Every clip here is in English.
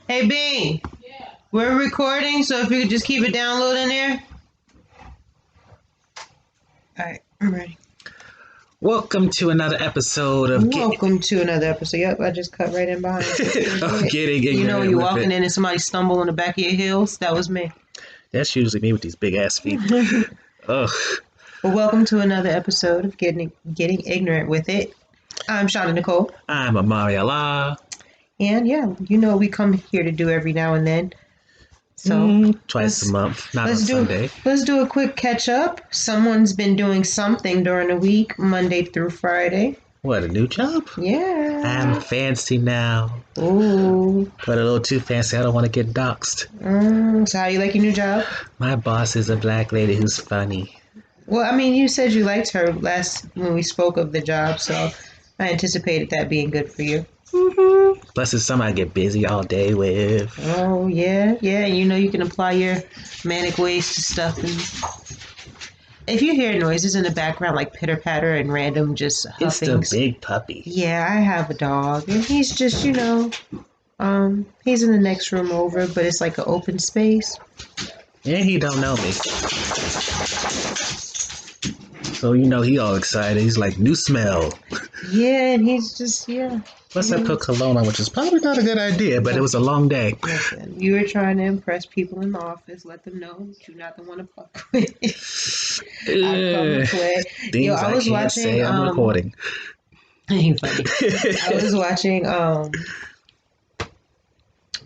Hey, Bean. Yeah. We're recording, so if you could just keep it downloading there. All right, I'm ready. Welcome to another episode of Welcome to another episode. Yep, I just cut right in behind. of Getting Ignorant. You know, you with walking it. in and somebody stumble on the back of your heels. That was me. That's usually me with these big ass feet. Ugh. Well, welcome to another episode of Getting Ignorant with it. I'm Shonda and Nicole. I'm Amari Allah. And yeah, you know what we come here to do every now and then. So twice a month, not on Sunday. Let's do a quick catch up. Someone's been doing something during the week, Monday through Friday. What, a new job? Yeah. I'm fancy now. Ooh. But a little too fancy. I don't want to get doxxed. So how you like your new job? My boss is a black lady who's funny. Well, I mean, you said you liked her last when we spoke of the job, so I anticipated that being good for you. Mm-hmm. Plus, it's something I get busy all day with. Oh, yeah. You know, you can apply your manic ways to stuff. And if you hear noises in the background, like pitter-patter and random just huffings. It's the big puppy. Yeah, I have a dog, and he's just, you know, he's in the next room over, but it's like an open space. And he don't know me. So, you know, he all excited. He's like, new smell. Yeah, and he's just, yeah. Plus, I put cologne on, which is probably not a good idea, but it was a long day. Listen, you were trying to impress people in the office, let them know that you're not the one to fuck with. I come to play. Things I was watching. Say I'm recording. Ain't funny. I was watching.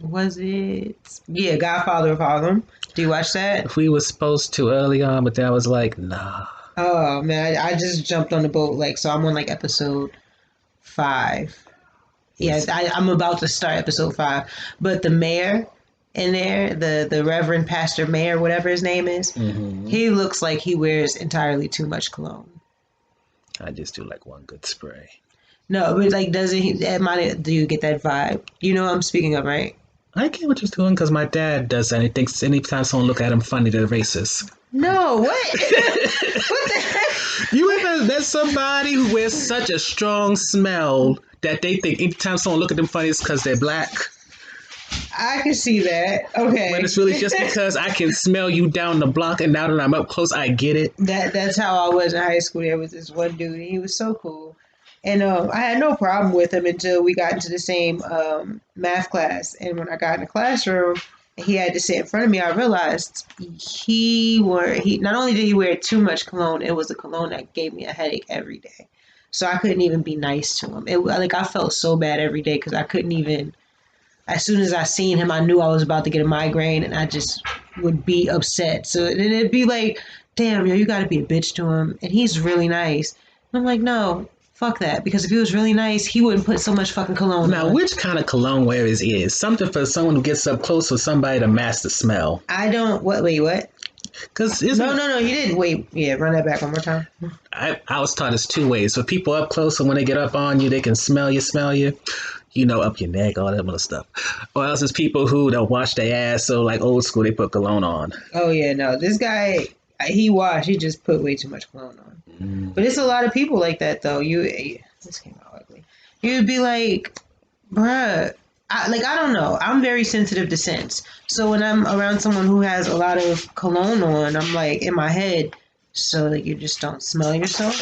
Was it? Yeah, Godfather of Harlem. Do you watch that? We were supposed to early on, but then I was like, nah. Oh man, I just jumped on the boat. So I'm on episode 5. Yeah, I'm about to start episode 5. But the mayor in there, the Reverend Pastor Mayor, whatever his name is, he looks like he wears entirely too much cologne. I just do one good spray. No, but doesn't he? Do you get that vibe? You know what I'm speaking of, right? I get what you're doing because my dad does that. He thinks anytime someone look at him funny, they're racist. No, what? What the heck? You ever met somebody who wears such a strong smell that they think anytime someone look at them funny it's because they're black? I can see that. Okay. But it's really just because I can smell you down the block, and now that I'm up close, I get it. That's how I was in high school. There was this one dude, and he was so cool. And I had no problem with him until we got into the same math class. And when I got in the classroom, he had to sit in front of me, I realized he not only did he wear too much cologne, it was a cologne that gave me a headache every day. So I couldn't even be nice to him. I felt so bad every day because I couldn't even. As soon as I seen him, I knew I was about to get a migraine, and I just would be upset. So then it'd be like, damn, yo, you got to be a bitch to him. And he's really nice. And I'm like, no, fuck that. Because if he was really nice, he wouldn't put so much fucking cologne on. Now, which kind of cologne wear is something for someone who gets up close for somebody to mask the smell? I don't. Wait, what? Because No, you didn't. Wait, yeah, run that back one more time. I was taught it's 2 ways. For people up close, and when they get up on you, they can smell you. You know, up your neck, all that other stuff. Or else it's people who don't wash their ass, so old school, they put cologne on. Oh, yeah, no. This guy, he just put way too much cologne on. But it's a lot of people like that, though. This came out ugly. You'd be like, bruh, I don't know. I'm very sensitive to scents. So when I'm around someone who has a lot of cologne on, I'm like, in my head, so that you just don't smell yourself.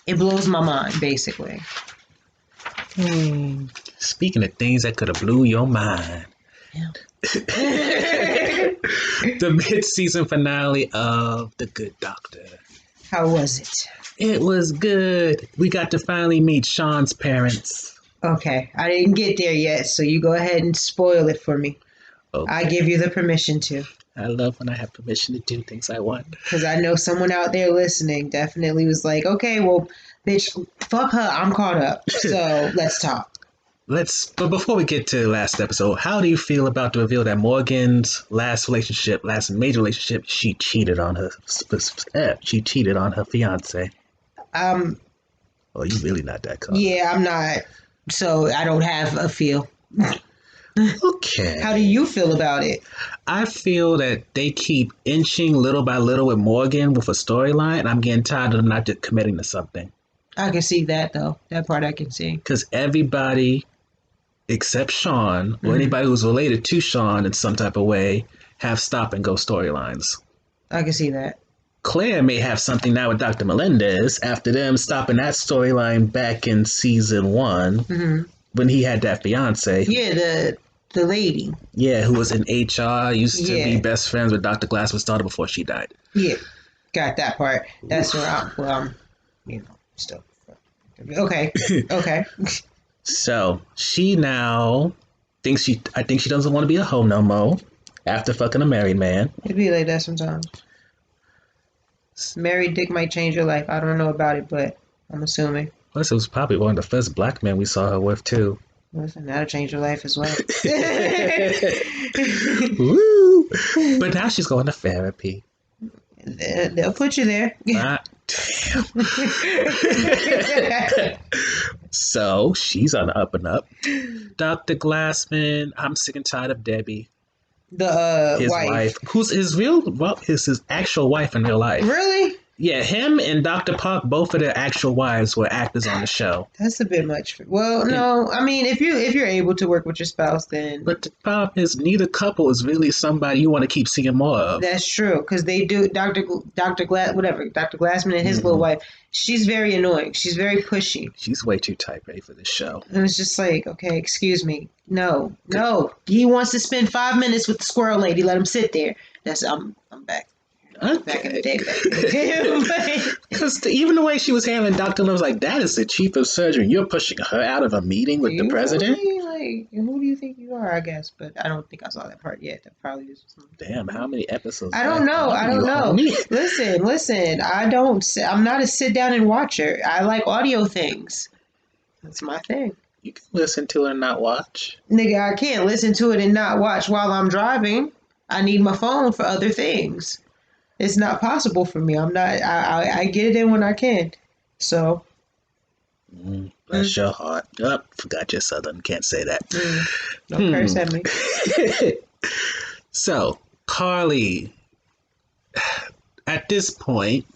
It blows my mind, basically. Speaking of things that could have blew your mind. Yeah. The mid-season finale of The Good Doctor. How was it? It was good. We got to finally meet Sean's parents. Okay, I didn't get there yet, so you go ahead and spoil it for me. Okay. I give you the permission to. I love when I have permission to do things I want. Because I know someone out there listening definitely was like, okay, well, bitch, fuck her, I'm caught up. So let's talk. But before we get to the last episode, how do you feel about the reveal that Morgan's last major relationship, she cheated on her fiance? Oh, you really not that caught. Yeah, I'm not. So I don't have a feel. Okay. How do you feel about it? I feel that they keep inching little by little with Morgan with a storyline, and I'm getting tired of them not just committing to something. I can see that, though. That part I can see. Because everybody except Sean or anybody who's related to Sean in some type of way, have stop and go storylines. I can see that. Claire may have something now with Dr. Melendez after them stopping that storyline back in season 1 when he had that fiance. Yeah, the lady. Yeah, who was in HR, used to be Yeah. best friends with Dr. Glassman's daughter before she died. Yeah, got that part. That's where still. Okay. Okay. So she now I think she doesn't want to be a hoe no more after fucking a married man. It'd be like that sometimes. Married dick might change your life. I don't know about it, but I'm assuming. Plus, it was probably one of the first black men we saw her with, too. Listen, that'll change your life as well. Woo! But now she's going to therapy. They'll put you there. Damn. So she's on the up and up. Dr. Glassman, I'm sick and tired of Debbie. The His wife. Who's his actual wife in real life. Really? Yeah, him and Dr. Park, both of their actual wives were actors on the show. That's a bit much. Well, no, I mean, if you're able to work with your spouse, then. But the problem is, neither couple is really somebody you want to keep seeing more of. That's true, because they do. Dr. Glassman and his little wife. She's very annoying. She's very pushy. She's way too type A for this show. And it's just like, okay, excuse me, no. He wants to spend 5 minutes with the squirrel lady. Let him sit there. I'm back. Okay. Back in the day. Because even the way she was handling Dr. Lim was like, that is the chief of surgery. You're pushing her out of a meeting with the president? Like, who do you think you are, I guess? But I don't think I saw that part yet. That probably is something. Damn, how many episodes? I don't know. Listen. I'm not a sit down and watcher. I like audio things. That's my thing. You can listen to it and not watch. Nigga, I can't listen to it and not watch while I'm driving. I need my phone for other things. It's not possible for me. I get it in when I can. So. Bless your heart. Oh, forgot your southern. Can't say that. Don't curse at me. So, Carly. At this point,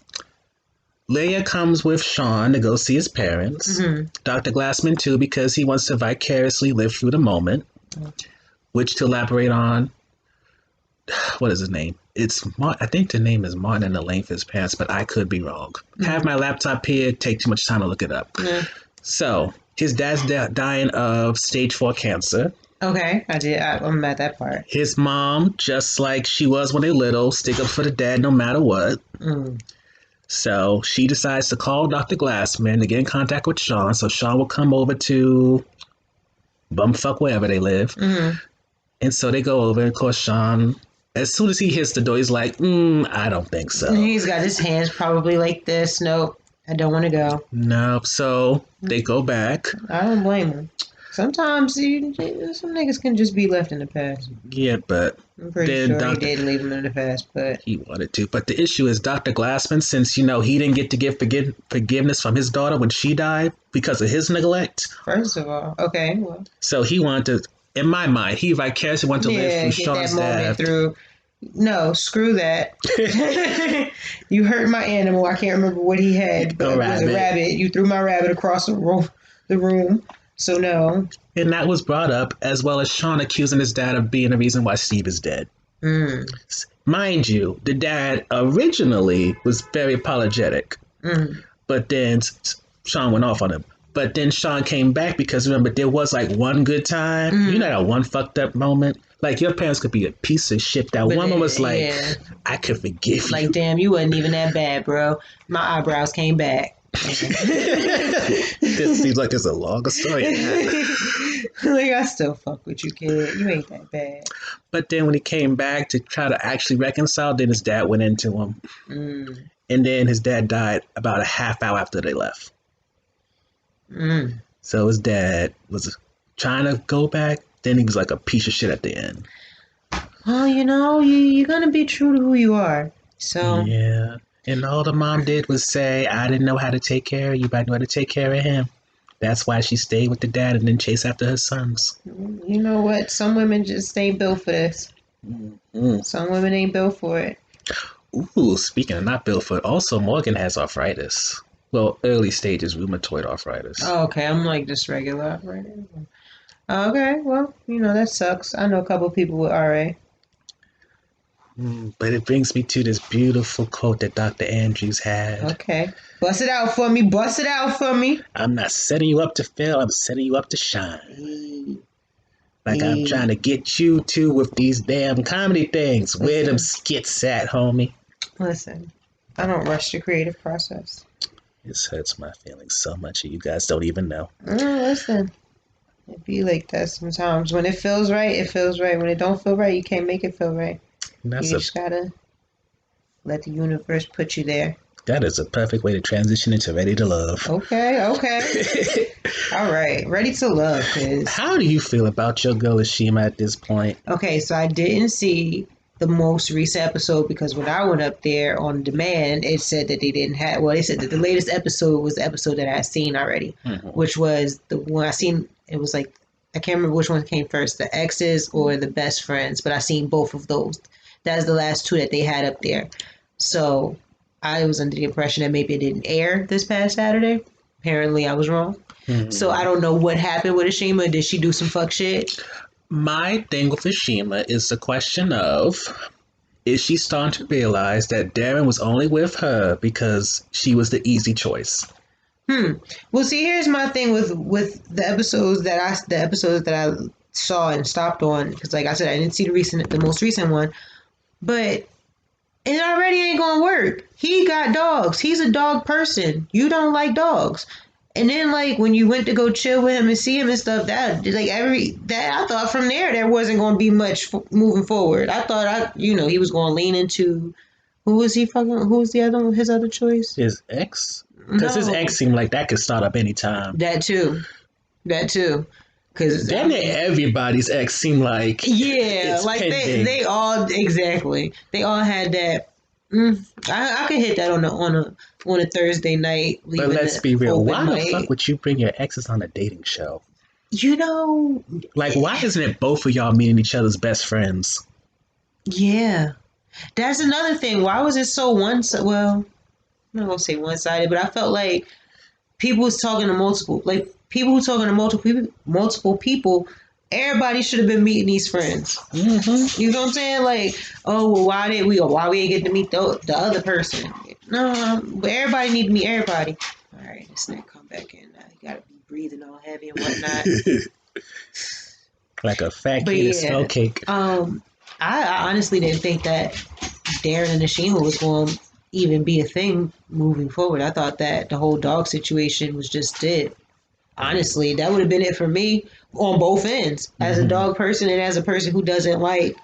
Leia comes with Sean to go see his parents. Dr. Glassman, too, because he wants to vicariously live through the moment. Which, to elaborate on, what is his name? I think the name is Martin and Elaine for his parents, but I could be wrong. Have my laptop here, take too much time to look it up. So, his dad's dying of stage 4 cancer. Okay, I'm at that part. His mom, just like she was when they were little, stick up for the dad no matter what. So, she decides to call Dr. Glassman to get in contact with Sean, so Sean will come over to bumfuck wherever they live. And so they go over, and of course, Sean, as soon as he hits the door, he's like, I don't think so. He's got his hands probably like this. Nope, I don't want to go. Nope. So they go back. I don't blame him. Sometimes some niggas can just be left in the past. Yeah, but I'm pretty sure he did leave him in the past, but he wanted to. But the issue is Dr. Glassman, since he didn't get to give forgiveness from his daughter when she died because of his neglect. First of all, okay, well. So he wanted to. In my mind, he vicariously wanted to live through Sean's death. No, screw that. You hurt my animal. I can't remember what he had, but it was a rabbit. You threw my rabbit across the room. So no. And that was brought up, as well as Sean accusing his dad of being the reason why Steve is dead. Mind you, the dad originally was very apologetic, but then Sean went off on him. But then Sean came back because, remember, there was like one good time. You know that one fucked up moment? Like, your parents could be a piece of shit. That woman was like, I could forgive you. Like, damn, you wasn't even that bad, bro. My eyebrows came back. This seems like it's a longer story. Like, I still fuck with you, kid. You ain't that bad. But then when he came back to try to actually reconcile, then his dad went into him. And then his dad died about a half hour after they left. So his dad was trying to go back. Then he was like a piece of shit at the end. Well, you're going to be true to who you are. So. Yeah. And all the mom did was say, I didn't know how to take care of you, but I knew how to take care of him. That's why she stayed with the dad and then chased after her sons. You know what? Some women just ain't built for this. Some women ain't built for it. Ooh, speaking of not built for it, also Morgan has arthritis. Well, early stages rheumatoid arthritis. Oh, okay. I'm like just regular arthritis. Okay, well, that sucks. I know a couple people with RA. But it brings me to this beautiful quote that Dr. Andrews had. Okay. Bust it out for me. Bust it out for me. I'm not setting you up to fail, I'm setting you up to shine. Hey, Like I'm trying hey. to get you to with these damn comedy things. Where them Listen, skits at, homie? listen. I don't rush the creative process. This hurts my feelings so much, and you guys don't even know. Listen. It be like that sometimes. When it feels right, it feels right. When it don't feel right, you can't make it feel right. And You just gotta let the universe put you there. that is a perfect way to transition into Ready to Love. Okay, okay. All right. Ready to love, cause How do you feel about your girl Ashima at this point? okay, so I didn't see the most recent episode because when I went up there on demand, it said that they didn't have. Well, they said that the latest episode was the episode that I had seen already, which was the one I seen. It was like I can't remember which one came first, the exes or the best friends, but I seen both of those. That's the last two that they had up there. So I was under the impression that maybe it didn't air this past Saturday. Apparently, I was wrong. So I don't know what happened with Ashima. Did she do some fuck shit? My thing with Ashima is the question of, is she starting to realize that Darren was only with her because she was the easy choice? Well, see, here's my thing with the episodes that I saw and stopped on because, like I said, I didn't see the most recent one, but it already ain't gonna work. He got dogs. He's a dog person. You don't like dogs. And then, like, when you went to go chill with him and see him and stuff, I thought from there wasn't going to be much moving forward. I thought he was going to lean into who was he fucking? Who was the other one? His other choice? His ex? Because his ex seemed like that could start up anytime. That too. Because Damn it, everybody's ex seemed like yeah, like pending. they all exactly. They all had that. I could hit that on a Thursday night. But let's be real. Why the night. fuck would you bring your exes on a dating show? Like, why isn't it both of y'all meeting each other's best friends? Yeah, that's another thing. Why was it so well, I'm not gonna say one-sided, but I felt like people was talking to multiple people. Everybody should have been meeting these friends. Mm-hmm. You know what I'm saying? Like, oh, well, why we ain't get to meet the other person? No, but everybody need to meet everybody. All right, this nigga come back in now. You gotta be breathing all heavy and whatnot. Like a fat kid smell cake. I honestly didn't think that Darren and Ashima was going to even be a thing moving forward. I thought that the whole dog situation was just it. Honestly, that would have been it for me on both ends, as a dog person and as a person who doesn't like,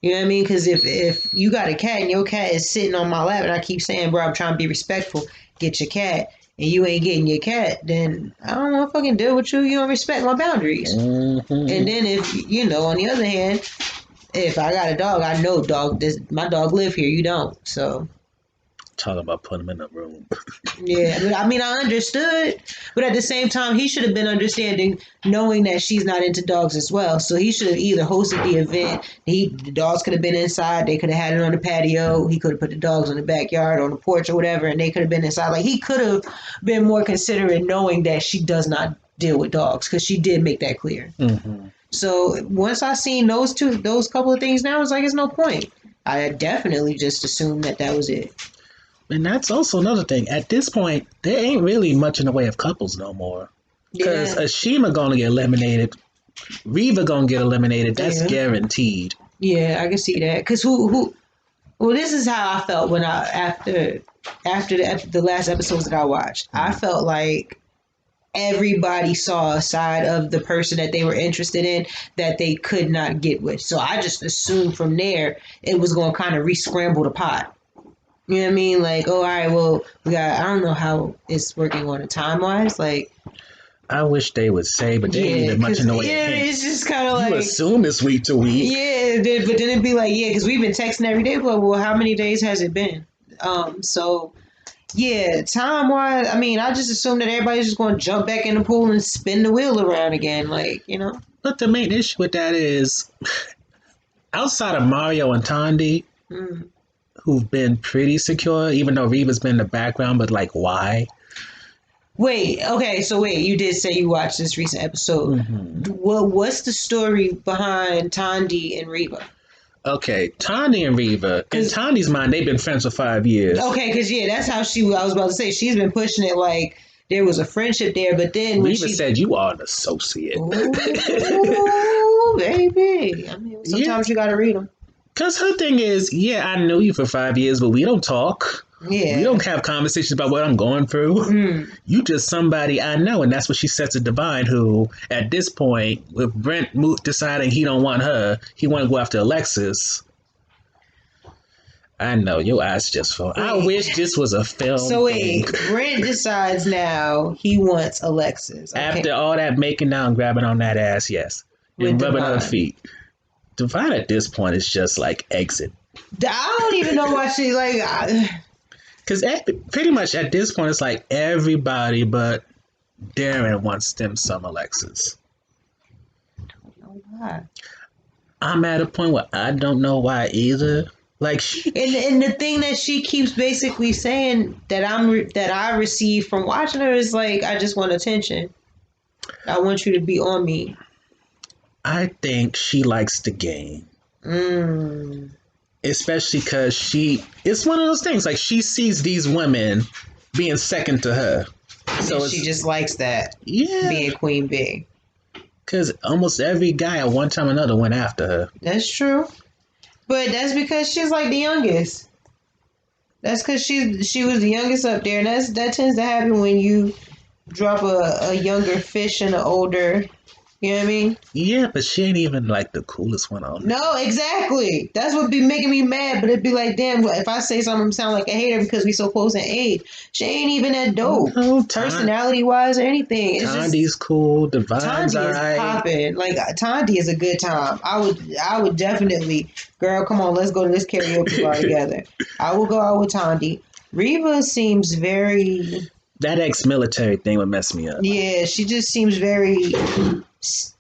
you know what I mean? Because if you got a cat and your cat is sitting on my lap and I keep saying, bro, I'm trying to be respectful, get your cat, and you ain't getting your cat, then I don't want to fucking deal with you. You don't respect my boundaries. And then if, on the other hand, if I got a dog, I know my dog live here. You don't. So talking about putting him in a room. Yeah, but I mean, I understood, but at the same time, he should have been understanding, knowing that she's not into dogs as well. So he should have either hosted the event. The dogs could have been inside. They could have had it on the patio. He could have put the dogs in the backyard, on the porch, or whatever, and they could have been inside. Like, he could have been more considerate, knowing that she does not deal with dogs, because she did make that clear. Mm-hmm. So once I seen those couple of things, now it's like, it's no point. I definitely just assumed that was it. And that's also another thing. At this point, there ain't really much in the way of couples no more. Because Ashima gonna get eliminated, Reva gonna get eliminated. That's guaranteed. Yeah, I can see that. Because well, this is how I felt when after the last episodes that I watched. I felt like everybody saw a side of the person that they were interested in that they could not get with. So I just assumed from there it was going to kind of re-scramble the pot. You know what I mean? Like, oh, all right, well, I don't know how it's working on a time-wise. Like, I wish they would say, but they ain't even much in the way of hints. It's just kind of like... You assume it's week to week. Yeah, but then it'd be like, yeah, because we've been texting every day. But, well, how many days has it been? So, yeah, time-wise, I mean, I just assumed that everybody's just going to jump back in the pool and spin the wheel around again, like, But the main issue with that is, outside of Mario and Tandy... who've been pretty secure, even though Reva's been in the background, but like, why? Wait, okay, so wait, you did say you watched this recent episode. Hmm. What's the story behind Tandy and Reba? Okay, Tanya and Reva. In Cause Tanya's mind, they've been friends for 5 years. okay, cause yeah, that's how I was about to say she's been pushing it like there was a friendship there, but then when Reva she, said you are an associate. ooh, baby, I mean, Yeah, sometimes you gotta read them. because her thing is, yeah, I knew you for 5 years, but we don't talk. We Yeah. don't have conversations about what I'm going through. Mm. You just somebody I know, and that's what she says to Divine, who at this point, with Brent deciding he don't want her, he want to go after Alexis. I know your eyes just fall. I Wait. wish this was a film. So thing. wait, Brent decides now he wants Alexis. Okay. After all that making out and grabbing on that ass, yes, and With rubbing her Divine. feet. Divine at this point is just like exit. I don't even know why she like. Because pretty much at this point, it's like everybody but Darren wants them some Alexis. Why? I'm at a point where I don't know why either. Like, And the thing that she keeps basically saying that I receive from watching her is like, I just want attention. I want you to be on me. I think she likes the game. Mm. Especially because it's one of those things, like she sees these women being second to her. So And she just likes that, yeah, being Queen Bee. because almost every guy at one time or another went after her. That's true. But that's because she's like the youngest. That's because she was the youngest up there. And that tends to happen when you drop a younger fish in an older, you know what I mean? Yeah, but she ain't even like the coolest one on. No, exactly. That's what be making me mad. But it'd be like, damn, if I say something, sound like a hater because we so close in age. She ain't even that dope, No, personality wise or anything. It's Tandy's cool. just Divine's Tandy is alright. popping. Like Tandy is a good time. I would definitely, girl, come on, let's go to this karaoke bar together. I will go out with Tandy. Reva seems very, That ex-military thing would mess me up. yeah, she just seems very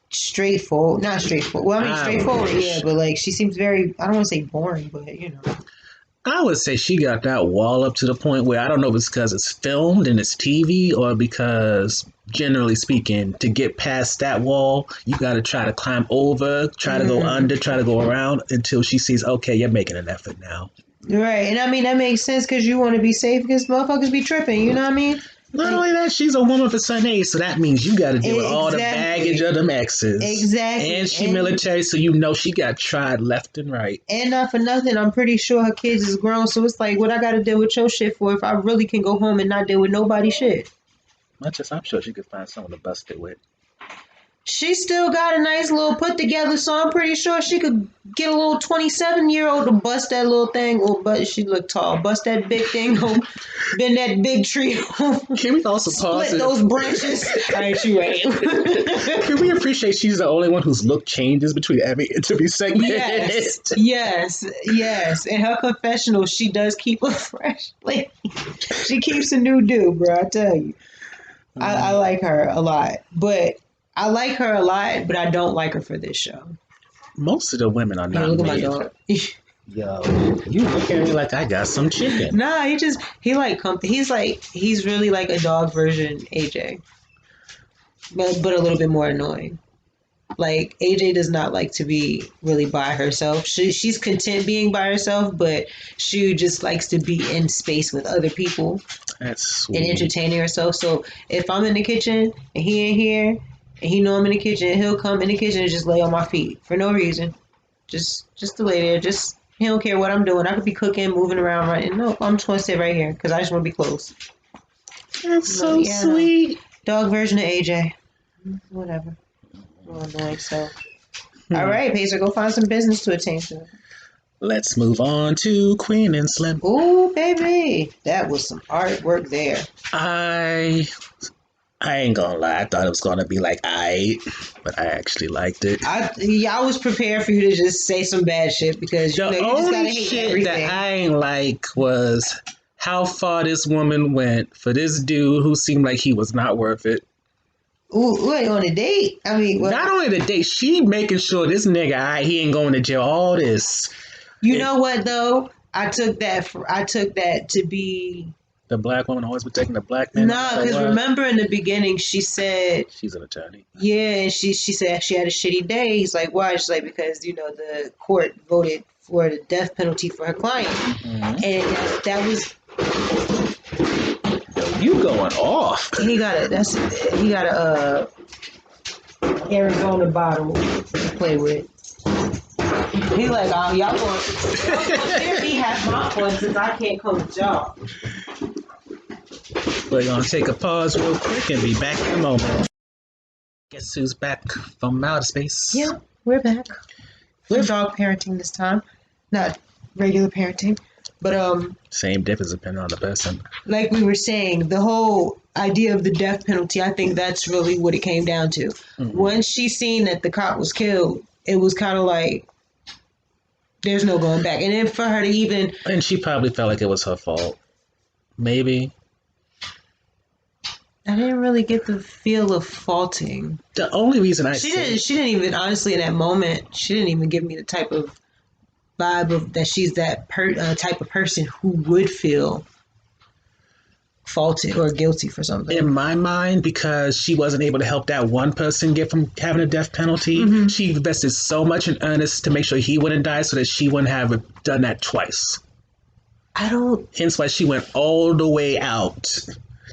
straightforward. Not straightforward. Well, I mean, straightforward, yeah, but like she seems very, I don't want to say boring, but you know. I would say she got that wall up to the point where I don't know if it's because it's filmed and it's TV or because, generally speaking, to get past that wall, you got to try to climb over, try to go under, try to go around until she sees, okay, you're making an effort now. Right, and I mean, that makes sense because you want to be safe because motherfuckers be tripping, you know what I mean? Not only that, she's a woman for son age, so that means you got to deal with all the Exactly. baggage of them exes. Exactly. And she military, so you know she got tried left and right. And not for nothing, I'm pretty sure her kids is grown, so it's like, what I got to deal with your shit for if I really can go home and not deal with nobody's shit? I'm sure she could find someone to bust it with. She still got a nice little put together, so I'm pretty sure she could get a little 27-year-old to bust that little thing. Oh, but she looked tall. Bust that big thing, bend that big tree. Can we also pause Split those branches. All right, you right. Can we appreciate she's the only one whose look changes between every interview segment? Yes. In her confessional, she does keep a fresh. Like, she keeps a new dude, bro. I tell you, I like her a lot, but I don't like her for this show. Most of the women are not Look at my made. dog. Yo, you look at me like I got some chicken. Nah, he's really like a dog version AJ, but a little bit more annoying. Like AJ does not like to be really by herself. She's content being by herself, but she just likes to be in space with other people. That's sweet. And entertaining herself. So if I'm in the kitchen and he ain't here and he know I'm in the kitchen, he'll come in the kitchen and just lay on my feet for no reason. Just to lay there. Just he don't care what I'm doing. I could be cooking, moving around, running. No, I'm just gonna sit right here because I just want to be close. That's so sweet. Dog version of AJ. Whatever. Annoying. So, all right, Pacer, go find some business to attend to. Let's move on to Queen and Slim. Ooh, baby, that was some artwork there. I ain't gonna lie, I thought it was gonna be like but I actually liked it. I was prepared for you to just say some bad shit because you The just gotta only hate shit everything. that I ain't like was how far this woman went for this dude who seemed like he was not worth it. Ooh, wait, on a date? I mean, what? Not only the date, she making sure this nigga, he ain't going to jail. All this. You know what though? I took that to be The black woman always protecting the black man. Nah, because remember in the beginning she said she's an attorney. Yeah, and she said she had a shitty day. He's like, why? She's like, because the court voted for the death penalty for her client, and that was. Yo, you going off? He got a Arizona bottle to play with. He like, oh, y'all going to me have my fun since I can't come with y'all. We're gonna take a pause real quick and be back in a moment. Guess who's back from outer space? Yeah, we're back. We're dog parenting this time, not regular parenting, but same difference depending on the person. Like we were saying, the whole idea of the death penalty, I think that's really what it came down to. Once she seen that the cop was killed, it was kind of like there's no going back. And then for her to even, and she probably felt like it was her fault. Maybe. I didn't really get the feel of faulting. The only reason she didn't even, honestly, in that moment, she didn't even give me the type of vibe of that she's that type of person who would feel faulted or guilty for something. In my mind, because she wasn't able to help that one person get from having a death penalty, she invested so much in Ernest to make sure he wouldn't die so that she wouldn't have done that twice. Hence why she went all the way out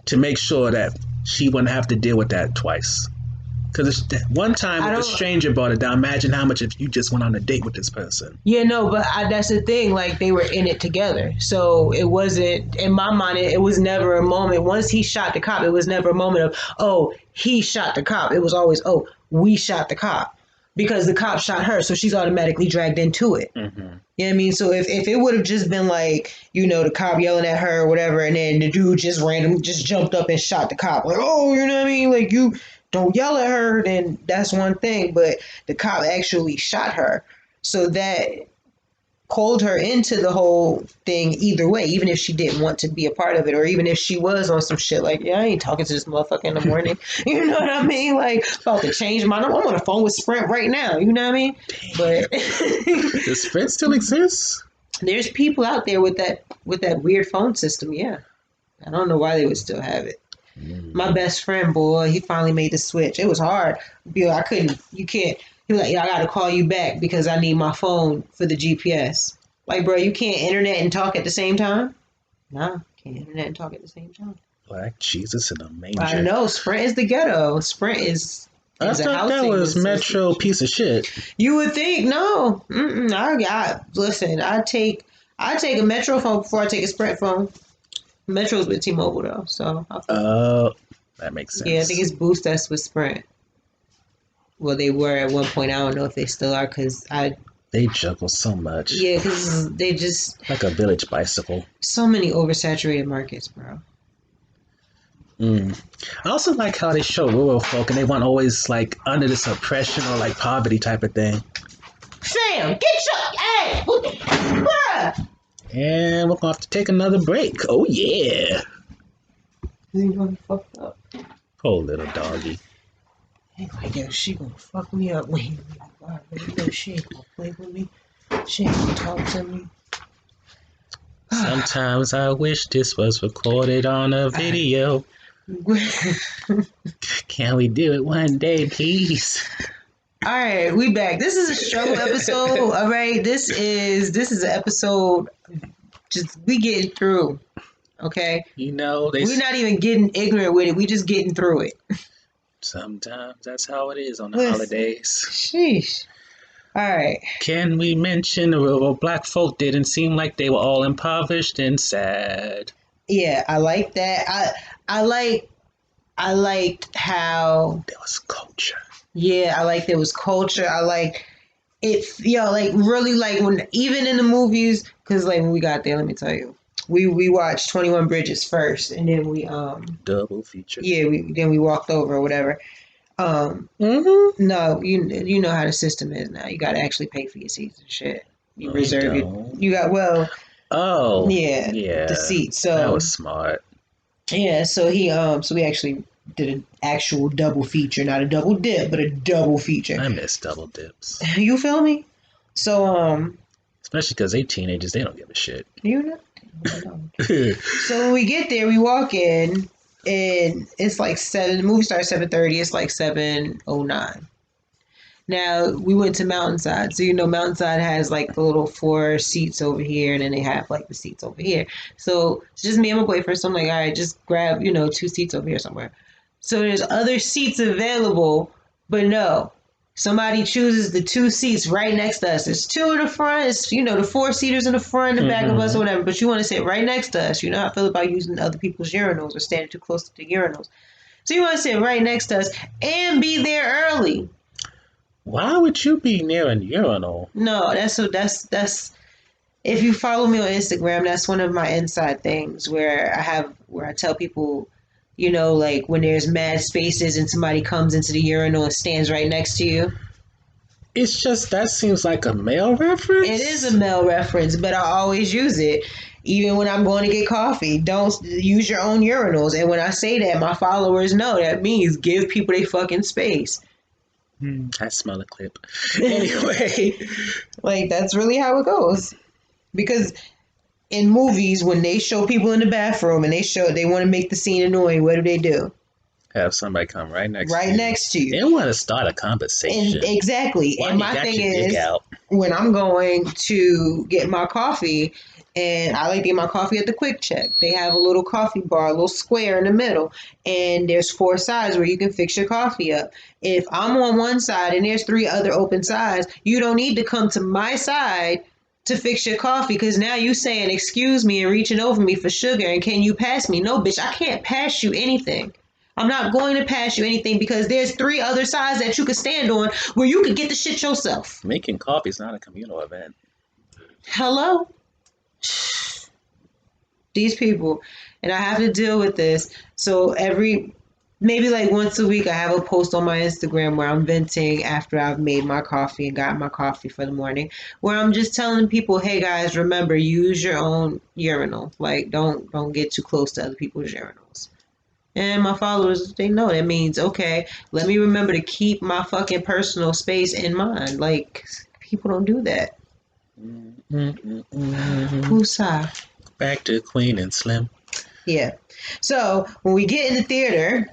to make sure that she wouldn't have to deal with that twice. Because one time with a stranger brought it down. Imagine how much if you just went on a date with this person. Yeah, no, but that's the thing. Like, they were in it together. So it wasn't, in my mind, it was never a moment. Once he shot the cop, it was never a moment of, oh, he shot the cop. It was always, oh, we shot the cop. Because the cop shot her, so she's automatically dragged into it. You know what I mean? So if it would have just been like, the cop yelling at her or whatever, and then the dude just jumped up and shot the cop. Like, oh, you know what I mean? Like, you don't yell at her, then that's one thing. But the cop actually shot her. So that called her into the whole thing either way, even if she didn't want to be a part of it, or even if she was on some shit like, yeah, I ain't talking to this motherfucker in the morning. You know what I mean? Like, about to change my number. I'm on the phone with Sprint right now. You know what I mean? But does Sprint still exist? There's people out there with that weird phone system. Yeah, I don't know why they would still have it. My best friend, boy, he finally made the switch. It was hard. I couldn't. You can't. He was like, yeah, I got to call you back because I need my phone for the GPS. Like, bro, you can't internet and talk at the same time? Nah, can't internet and talk at the same time. Black Jesus in a manger. I know. Sprint is the ghetto. Sprint is I thought that was Metro piece of shit. You would think. No. Listen, I take a Metro phone before I take a Sprint phone. Metro's with T-Mobile, though. So. That makes sense. Yeah, I think it's Boost us with Sprint. Well, they were at one point. I don't know if they still are because they juggle so much. Yeah, because they just like a village bicycle. So many oversaturated markets, bro. I also like how they show rural folk and they want always like under this oppression or like poverty type of thing. Sam, get your ass! And we're gonna have to take another break. Oh yeah. You gonna fuck up? Poor little doggy. Like, yo, she gonna fuck me up when she ain't gonna play with me. She ain't gonna talk to me. Sometimes I wish this was recorded on a video. Can we do it one day, please? All right, we back. This is a struggle episode. All right, this is an episode. Just we getting through. Okay. You know, we're not even getting ignorant with it. We just getting through it. Sometimes that's how it is on the holidays. Sheesh. All right. Can we mention the rural black folk didn't seem like they were all impoverished and sad? Yeah, I like that. I liked how there was culture. Yeah, I like there was culture. I like it. Like really, like when even in the movies, because like when we got there, let me tell you. We watched 21 Bridges first, and then we double feature. Yeah, we walked over or whatever. No, you know how the system is now. You got to actually pay for your seats and shit. You reserve it. You got the seat. So that was smart. Yeah, so we actually did an actual double feature, not a double dip, but a double feature. I miss double dips. You feel me? So Especially because they teenagers, they don't give a shit. You know. So when we get there, we walk in, and it's like 7. The movie starts 7:30. It's like 7:09. Now we went to Mountainside, so Mountainside has like the little 4 seats over here, and then they have like the seats over here. So it's just me and my boyfriend. So I'm like, all right, just grab 2 seats over here somewhere. So there's other seats available, but no. Somebody chooses the 2 seats right next to us. There's 2 in the front. It's, the 4-seaters in the front, the back of us, or whatever. But you want to sit right next to us. You know how I feel about using other people's urinals or standing too close to the urinals. So you want to sit right next to us and be there early. Why would you be near a urinal? No, that's if you follow me on Instagram, that's one of my inside things where I tell people, like when there's mad spaces and somebody comes into the urinal and stands right next to you. It's just, that seems like a male reference. It is a male reference, but I always use it. Even when I'm going to get coffee, don't use your own urinals. And when I say that, my followers know that means give people their fucking space. I smell a clip. Anyway. Like, that's really how it goes. Because in movies, when they show people in the bathroom and they want to make the scene annoying, what do? Have somebody come right next to you. They want to start a conversation. Exactly. Why and my thing is, when I'm going to get my coffee, and I like to get my coffee at the Quick Check. They have a little coffee bar, a little square in the middle, and there's 4 sides where you can fix your coffee up. If I'm on one side and there's 3 other open sides, you don't need to come to my side to fix your coffee, because now you saying excuse me and reaching over me for sugar and can you pass me? No, bitch, I can't pass you anything. I'm not going to pass you anything because there's 3 other sides that you could stand on where you could get the shit yourself. Making coffee is not a communal event. Hello? These people. And I have to deal with this. So maybe like once a week, I have a post on my Instagram where I'm venting after I've made my coffee and got my coffee for the morning, where I'm just telling people, hey guys, remember, use your own urinal. Like, don't get too close to other people's urinals. And my followers, they know that means, okay, let me remember to keep my fucking personal space in mind. Like, people don't do that. Woosah. Back to Queen and Slim. Yeah. So when we get in the theater,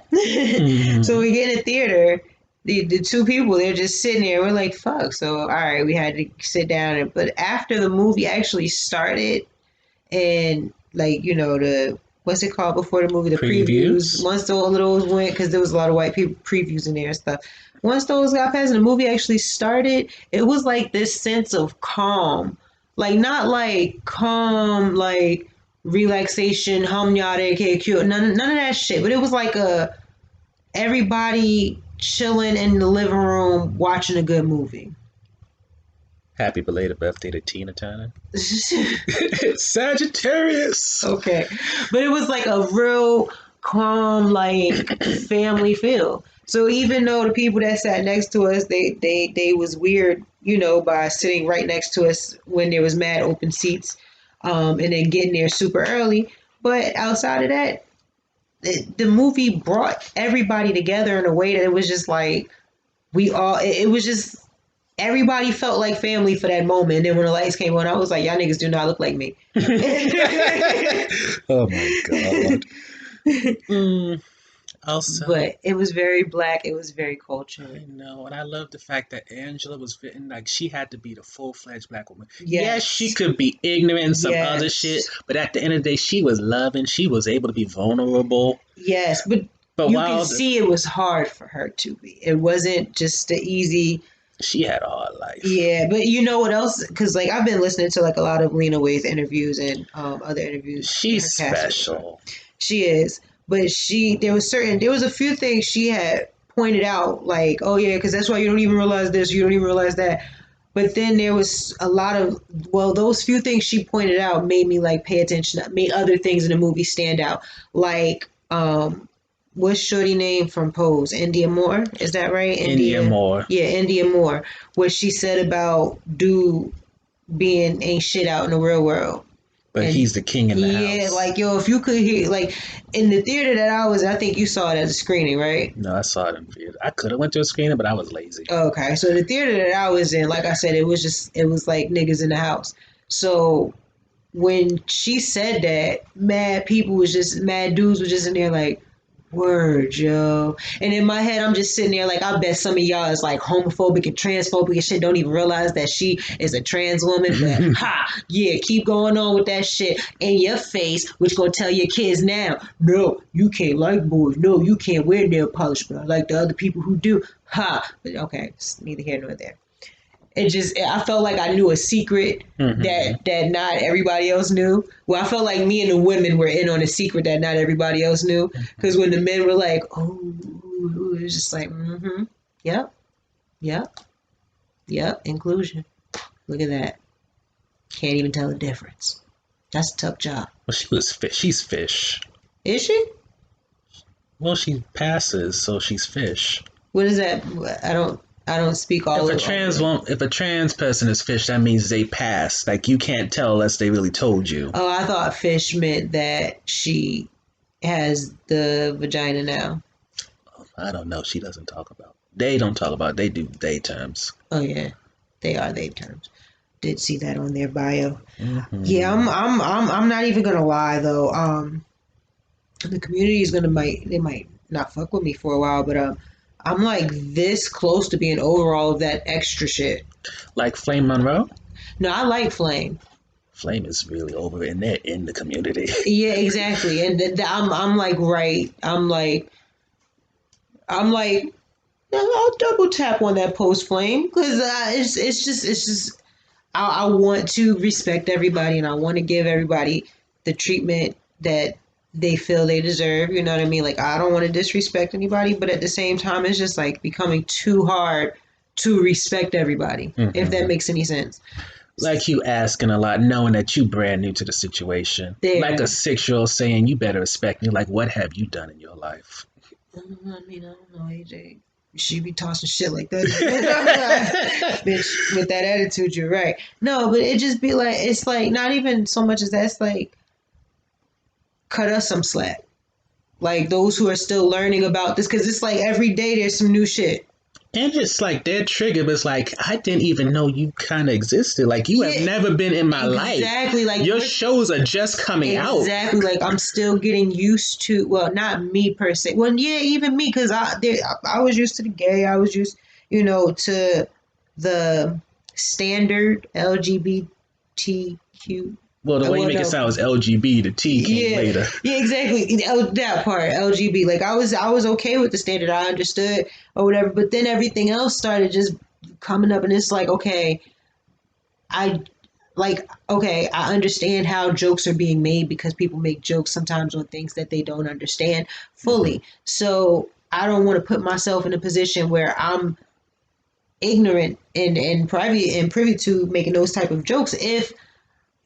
the 2 people, they're just sitting there. We're like, fuck. So, all right, we had to sit down. But after the movie actually started, and like, what's it called before the movie? The previews. Once all of those went, because there was a lot of white people previews in there and stuff. Once those got past and the movie actually started, it was like this sense of calm. Like, not like calm, like relaxation, hum yada, cute. None of that shit. But it was like everybody chilling in the living room watching a good movie. Happy belated birthday to Tina Turner. Sagittarius. Okay. But it was like a real calm, like family feel. So even though the people that sat next to us, they was weird, by sitting right next to us when there was mad open seats, and then getting there super early. But outside of that, the movie brought everybody together in a way that it was just like it was just, everybody felt like family for that moment. And then when the lights came on, I was like, y'all niggas do not look like me. Oh my God. Also, but it was very Black. It was very cultural. I know, and I love the fact that Angela was written like she had to be the full-fledged Black woman. Yes, she could be ignorant and some other shit, but at the end of the day, she was loving. She was able to be vulnerable. Yes, but you can see it was hard for her to be. It wasn't just the easy. She had a hard life. Yeah, but you know what else? Because like I've been listening to like a lot of Lena Waithe's interviews and other interviews. She's special. She is. But there was a few things she had pointed out, like, oh yeah, because that's why you don't even realize this, you don't even realize that. But then there was a lot of, those few things she pointed out made me like pay attention, made other things in the movie stand out. Like, what's shorty name from Pose? India Moore, is that right? India Moore. Yeah, India Moore. What she said about dude being ain't shit out in the real world. But And he's the king in the yeah, house. like yo, if you could hear like in the theater that I was, I think you saw it as a screening, right? No, I saw it in theater. I could have went to a screening, but I was lazy. Okay, so the theater that I was in, like I said, it was like niggas in the house. So when she said that, mad dudes was just in there like, word, yo. And in my head, I'm just sitting there like, I bet some of y'all is like homophobic and transphobic and shit, don't even realize that she is a trans woman. But ha, yeah, keep going on with that shit in your face, which gonna tell your kids now, no, you can't like boys. No, you can't wear nail polish, but I like the other people who do. Ha. But okay, it's neither here nor there. I felt like I knew a secret Mm-hmm. that not everybody else knew. Well, I felt like me and the women were in on a secret that not everybody else knew. Because when the men were like, oh, it was just like, mm-hmm, yep, yep, yep, inclusion. Look at that. Can't even tell the difference. That's a tough job. Well, she was fish. She's fish. Is she? Well, she passes, so she's fish. What is that? I don't speak all of If a trans person is fish, that means they pass. Like you can't tell unless they really told you. Oh, I thought fish meant that she has the vagina now. I don't know. She doesn't talk about. They don't talk about. They do they terms. Oh yeah, they are they terms. Did see that on their bio. Yeah, Mm-hmm. I'm not even gonna lie though. The community is they might not fuck with me for a while, but I'm like this close to being over all of that extra shit. Like Flame Monroe. No, I like Flame. Flame is really over, and they're in the community. Yeah, exactly. And I'm like right. I'm like I'll double tap on that post Flame because it's just I want to respect everybody and I want to give everybody the treatment that they feel they deserve. You know what I mean? Like, I don't want to disrespect anybody, but at the same time, it's just like becoming too hard to respect everybody, if that Mm-hmm. makes any sense. Like you asking a lot, knowing that you brand new to the situation. Like a There. 6-year-old saying, "You better respect me." Like, what have you done in your life? I mean, I don't know, AJ. She be tossing shit like that. Bitch, with that attitude, you're right. No, but it just be like, it's like, not even so much as that's like, cut us some slack. Like those who are still learning about this, because it's like every day there's some new shit. And it's like their trigger was like, I didn't even know you kind of existed. Like, you have Yeah, never been in my life. exactly. Like Your shows are just coming out. exactly. Like I'm still getting used to. Well, not me per se. Well, yeah, even me, because I was used to the gay. I was used, to the standard LGBTQ. Well, the way you make it No, sound is LGB. The T came yeah, later. yeah, exactly. That part, LGB. Like I was okay with the standard. I understood or whatever. But then everything else started just coming up, and it's like, I I understand how jokes are being made because people make jokes sometimes on things that they don't understand Mm-hmm. fully. So I don't want to put myself in a position where I'm ignorant and privy to making those type of jokes. If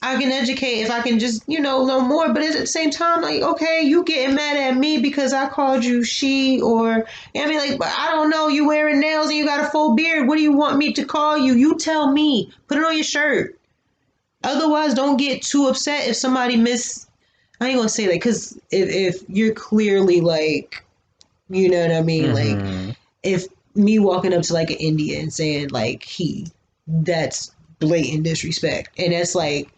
I can educate, if I can just, learn more. But at the same time, like, okay, you getting mad at me because I called you she, or, I mean, like, but I don't know, you wearing nails and you got a full beard. What do you want me to call you? You tell me. Put it on your shirt. Otherwise, don't get too upset if somebody I ain't gonna say that because if you're clearly like, you know what I mean? Like, Mm-hmm. if me walking up to like an Indian and saying like that's blatant disrespect. And that's like,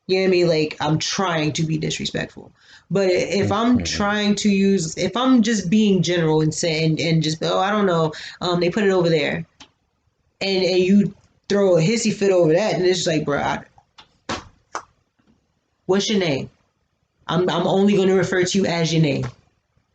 you know what I mean? Like I'm trying to be disrespectful. But if I'm Mm-hmm. trying to if I'm just being general and saying and just, oh, I don't know, they put it over there, and you throw a hissy fit over that, and it's just like, bro, what's your name? I'm only going to refer to you as your name.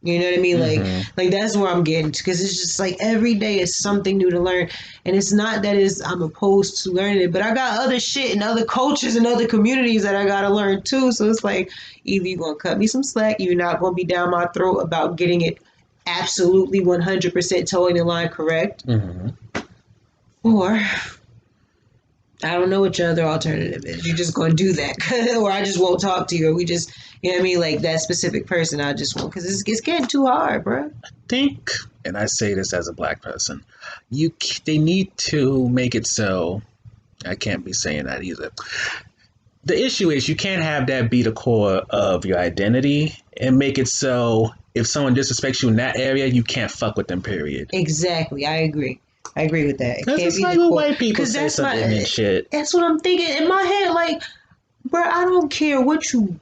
You know what I mean? Mm-hmm. Like that's where I'm getting to because it's just like every day is something new to learn, and it's not that I'm opposed to learning it, but I got other shit and other cultures and other communities that I gotta learn too. So it's like either you're gonna cut me some slack, you're not gonna be down my throat about getting it absolutely 100% towing the line correct, Mm-hmm. or I don't know what your other alternative is. You're just going to do that, or I just won't talk to you, or we just, you know what I mean, like that specific person. I just won't because it's getting too hard, bro. Think, and I say this as a black person, they need to make it so. I can't be saying that either. the issue is you can't have that be the core of your identity and make it so if someone disrespects you in that area, you can't fuck with them, period. Exactly. I agree. I agree with that. It Because can't it's be like the when core. white people Because say that's some ignorant shit. That's what I'm thinking in my head. Like, bro, I don't care what you.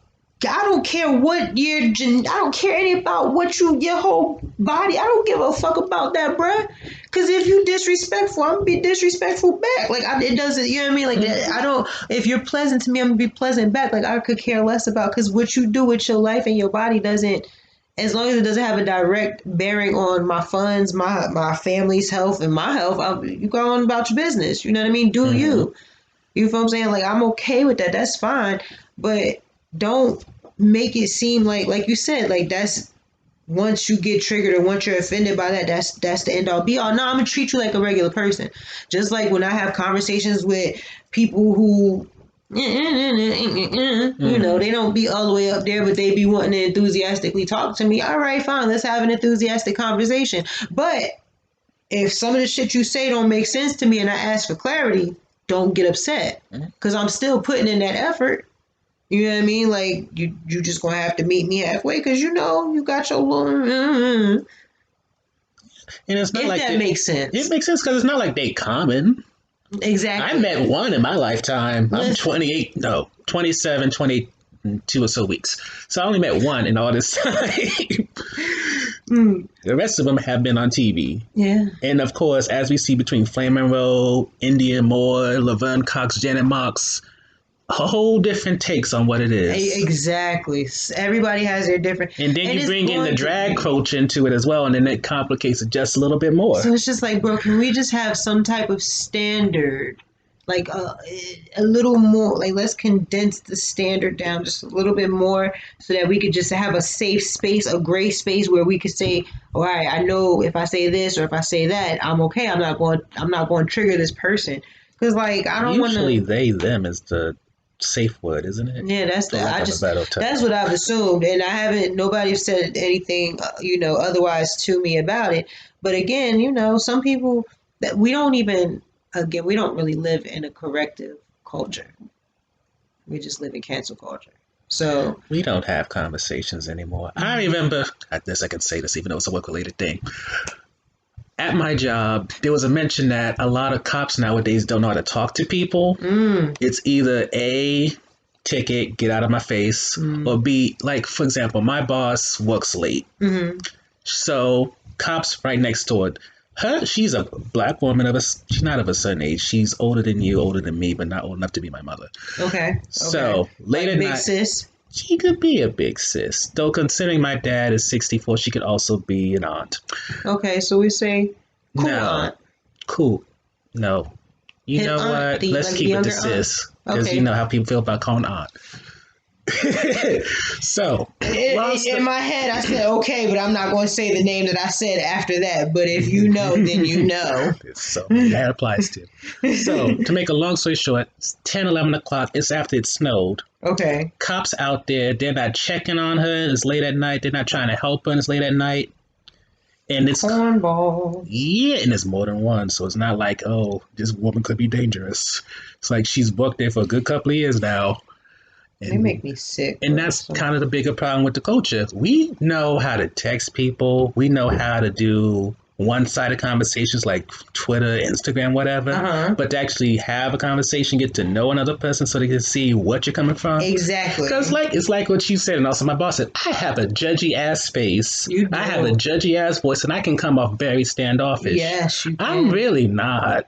I don't care what your. I don't care any about what your whole body. I don't give a fuck about that, bro. Because if you disrespectful, I'm gonna be disrespectful back. Like, it doesn't. You know what I mean? Like, I don't. If you're pleasant to me, I'm gonna be pleasant back. Like, I could care less about because what you do with your life and your body doesn't. As long as it doesn't have a direct bearing on my funds, my family's health, and my health, you go on about your business. You know what I mean? Do you? You feel what I'm saying? Like, I'm okay with that. That's fine. But don't make it seem like you said, like that's once you get triggered or once you're offended by that, that's the end all be all. No, I'm gonna treat you like a regular person. Just like when I have conversations with people who you know, they don't be all the way up there, but they be wanting to enthusiastically talk to me. All right, fine, let's have an enthusiastic conversation. But if some of the shit you say don't make sense to me and I ask for clarity, don't get upset because I'm still putting in that effort. You know what I mean? Like you just gonna have to meet me halfway because you know you got your little. And it's not If like that makes sense. It makes sense because it's not like they common. Exactly. I met one in my lifetime. I'm 28, no, 27, 22 or so weeks. So I only met one in all this time. The rest of them have been on TV. Yeah. And of course, as we see between Flame Monroe, India Moore, Laverne Cox, Janet Mox, a whole different takes on what it is. Exactly. Everybody has their different. And then you bring in the drag coach into it as well, and then it complicates it just a little bit more. So it's just like, bro, can we just have some type of standard? Like a little more, like let's condense the standard down just a little bit more so that we could just have a safe space, a gray space where we could say, all right, I know if I say this or if I say that, I'm okay. I'm not going to trigger this person. Because like, I don't want to. Usually they, them is the safe word, isn't it? Yeah, that's what I've assumed. And I haven't, nobody said anything, otherwise to me about it. But again, some people that we don't really live in a corrective culture. We just live in cancel culture. So we don't have conversations anymore. I remember, I guess I can say this even though it's a work-related thing. At my job, there was a mention that a lot of cops nowadays don't know how to talk to people. It's either A, ticket, get out of my face, or B, like, for example, my boss works late. So cops right next door. She's a black woman she's not of a certain age. She's older than you, older than me, but not old enough to be my mother. Okay. So late at night, big sis. She could be a big sis. Though considering my dad is 64, she could also be an aunt. Okay, so we say cool aunt. Cool. No. You know what? Let's keep it to sis. Because you know how people feel about calling aunt. So in my head I said okay, but I'm not going to say the name that I said after that. But if you know, then you know. So that applies to. So to make a long story short, it's 10, 11 o'clock. It's after it snowed. Okay. Cops out there. They're not checking on her. It's late at night. They're not trying to help her. It's late at night. And it's cornball. Yeah, and it's more than one. So it's not like, oh, this woman could be dangerous. It's like she's booked there for a good couple of years now. And they make me sick. And that's kind of the bigger problem with the culture. We know how to text people. We know how to do one-sided conversations like Twitter, Instagram, whatever. But to actually have a conversation, get to know another person so they can see what you're coming from. Exactly. Because it's like what you said, and also my boss said, I have a judgy-ass face. I have a judgy-ass voice, and I can come off very standoffish. Yes, you can. I'm really not.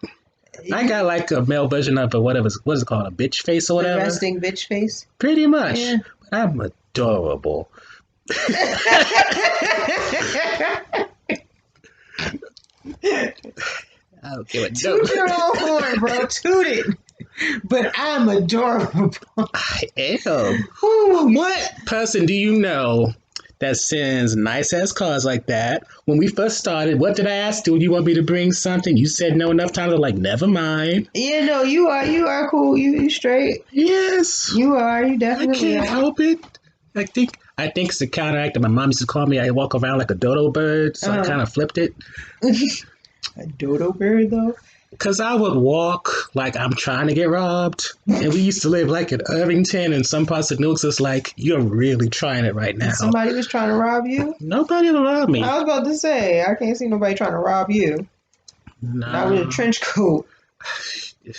I got like a male version of what is it called, a bitch face or whatever. A resting bitch face? Pretty much. Yeah. I'm adorable. I don't care what. Toot your own horn, bro. Toot it. But I'm adorable. I am. Ooh, what person do you know that sends nice ass cars like that? When we first started, what did I ask? Do you want me to bring something? You said no enough times. I'm like, never mind. Yeah, no, you are cool. You straight. Yes. You are. You definitely I can't help it. I think it's the counteract that my mom used to call me. I walk around like a dodo bird, so I kind of flipped it. A dodo bird, though? Because I would walk like I'm trying to get robbed. And we used to live like in Irvington and some parts of Newark. So it's like, you're really trying it right now. Somebody was trying to rob you? Nobody ever robbed me. I was about to say, I can't see nobody trying to rob you. Not with a No. trench coat.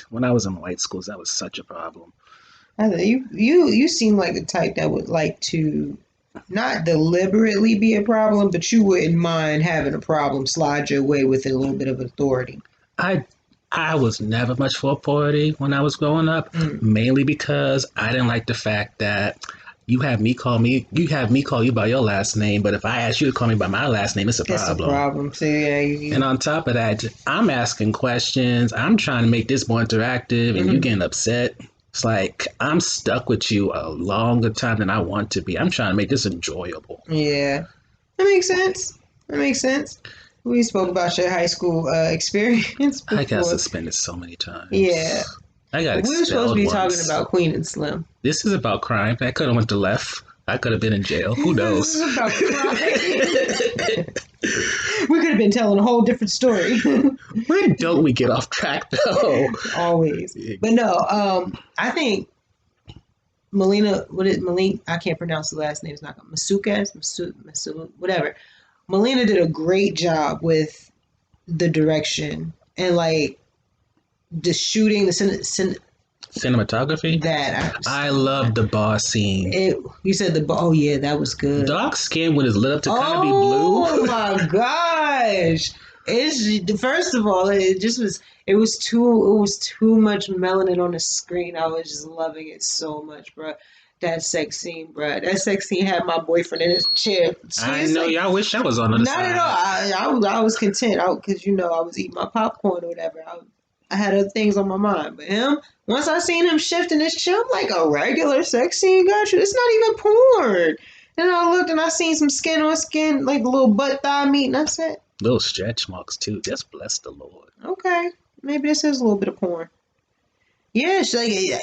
When I was in white schools, that was such a problem. You seem like the type that would like to not deliberately be a problem, but you wouldn't mind having a problem slide your way with a little bit of authority. I was never much for authority when I was growing up, mainly because I didn't like the fact that you have me call you by your last name, but if I ask you to call me by my last name, it's a That's problem. a problem. So yeah, And on top of that, I'm asking questions. I'm trying to make this more interactive, and you getting upset. It's like I'm stuck with you a longer time than I want to be. I'm trying to make this enjoyable. yeah, that makes sense. That makes sense. We spoke about your high school experience before. I got suspended so many times. Yeah. I got We were supposed to be expelled once. talking about Queen and Slim. This is about crime. I could have went to left. I could have been in jail. Who knows? This is about crime. We could have been telling a whole different story. When don't we get off track though? Always. But no, I think Melina, I can't pronounce the last name. It's not Masu, whatever. Melina did a great job with the direction and like the shooting, the Cinematography? I love the bar scene. You said oh yeah, that was good. Dark skin when it's lit up to kind of be blue. Oh my gosh. It's first of all, it was too much melanin on the screen. I was just loving it so much, bro. That sex scene, bro. That sex scene had my boyfriend in his chair. I know, y'all wish I was on the other side. Not at all. I was content because I was eating my popcorn or whatever. I had other things on my mind, but him. Once I seen him shifting his chair, I'm like, a regular sex scene, gotcha. It's not even porn. And I looked and I seen some skin on skin, like a little butt thigh meat, and I said, little stretch marks too. Just bless the Lord. Okay, maybe this is a little bit of porn. Yeah,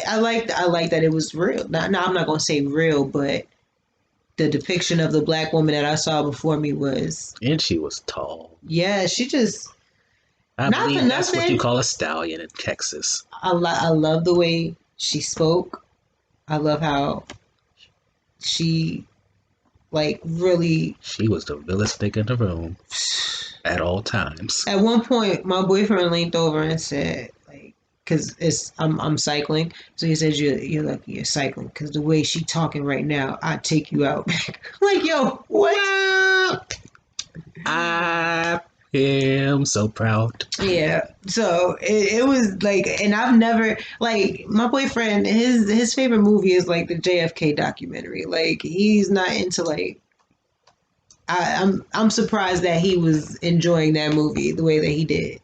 I like that it was real. Now, I'm not gonna say real, but the depiction of the black woman that I saw before me was, and she was tall. Yeah, she just. I believe that's what you call a stallion in Texas. I love the way she spoke. I love how she, like, really. She was the realest thing in the room at all times. At one point, my boyfriend leaned over and said, like, because I'm cycling, so he says you're lucky you're cycling because the way she talking right now, I'd take you out. Like, yo, what? I am so proud. Yeah. So it was like, and I've never, like, my boyfriend, his favorite movie is like the JFK documentary. Like, he's not into like, I'm surprised that he was enjoying that movie the way that he did.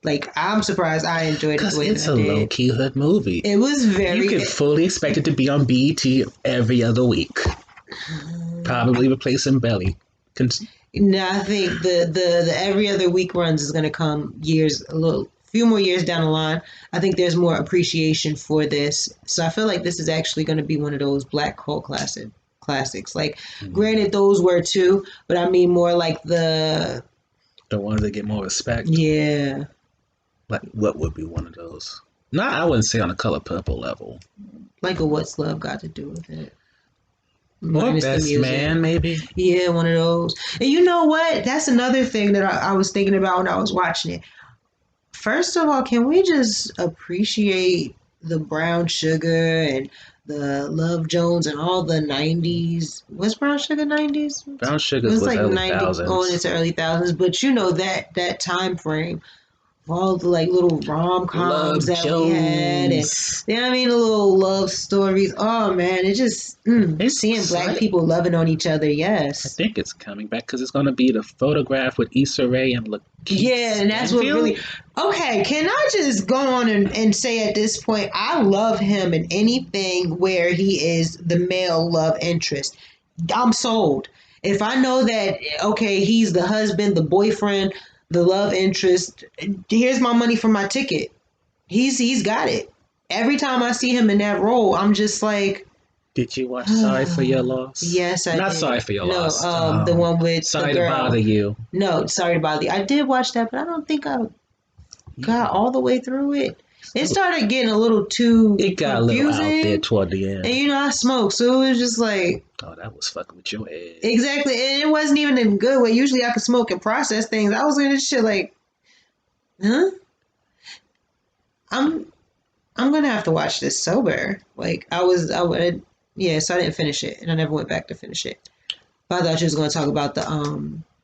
Like, I'm surprised I enjoyed it the way that I did. It's a low-key hood movie. It was very. You can fully expect it to be on BET every other week. Probably replacing Belly. No, I think the every other week runs is going to come few more years down the line. I think there's more appreciation for this. So I feel like this is actually going to be one of those black cult classics. Like, granted, those were too, but I mean more like the ones that get more respect. Yeah. Like, what would be one of those? Not, I wouldn't say on a Color Purple level. Like a What's Love Got to Do with it? Or Best Man, maybe? Yeah, one of those. And you know what? That's another thing that I was thinking about when I was watching it. First of all, can we just appreciate the Brown Sugar and the Love Jones and all the 90s? Was Brown Sugar 90s? Brown Sugar was like early 90s. Going into early thousands. But you know that time frame. All the like little rom-coms that we had, and the little love stories. Oh man, it just seeing black people loving on each other. Yes, I think it's coming back because it's going to be The Photograph with Issa Rae and Lakeith. Yeah, and that's what really. Okay, can I just go on and say at this point, I love him in anything where he is the male love interest. I'm sold. If I know that, okay, he's the husband, the boyfriend, the love interest, here's my money for my ticket. He's got it. Every time I see him in that role, I'm just like. Did you watch Sorry for Your Loss? Yes, I did. Not Sorry for Your Loss. No, the one with Sorry the girl. to Bother You. No, Sorry to Bother You. I did watch that, but I don't think I got all the way through it. It started getting a little too It got confusing. a little out there toward the end. And you know, I smoke, so it was just like... Oh, that was fucking with your head. Exactly, and it wasn't even in a good way. Usually I could smoke and process things. I was in this shit like, huh? I'm gonna have to watch this sober. Like, yeah, so I didn't finish it, and I never went back to finish it. But I thought you was gonna talk about the,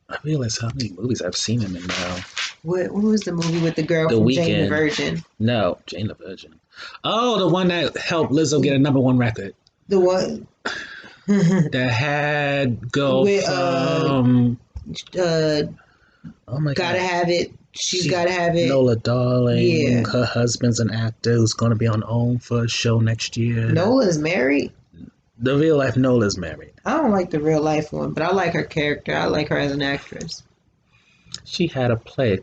I realize how many movies I've seen him in now. What was the movie with the girl The from Weeknd. Jane the Virgin? No, Jane the Virgin. Oh, the one that helped Lizzo get a #1 record. The one That had go with from oh my Gotta god, Have It. She's Gotta Have It. Nola Darling. Yeah. Her husband's an actor who's going to be on OWN for a show next year. Nola's married. The real life Nola's married. I don't like the real life one, but I like her character. I like her as an actress. She had a play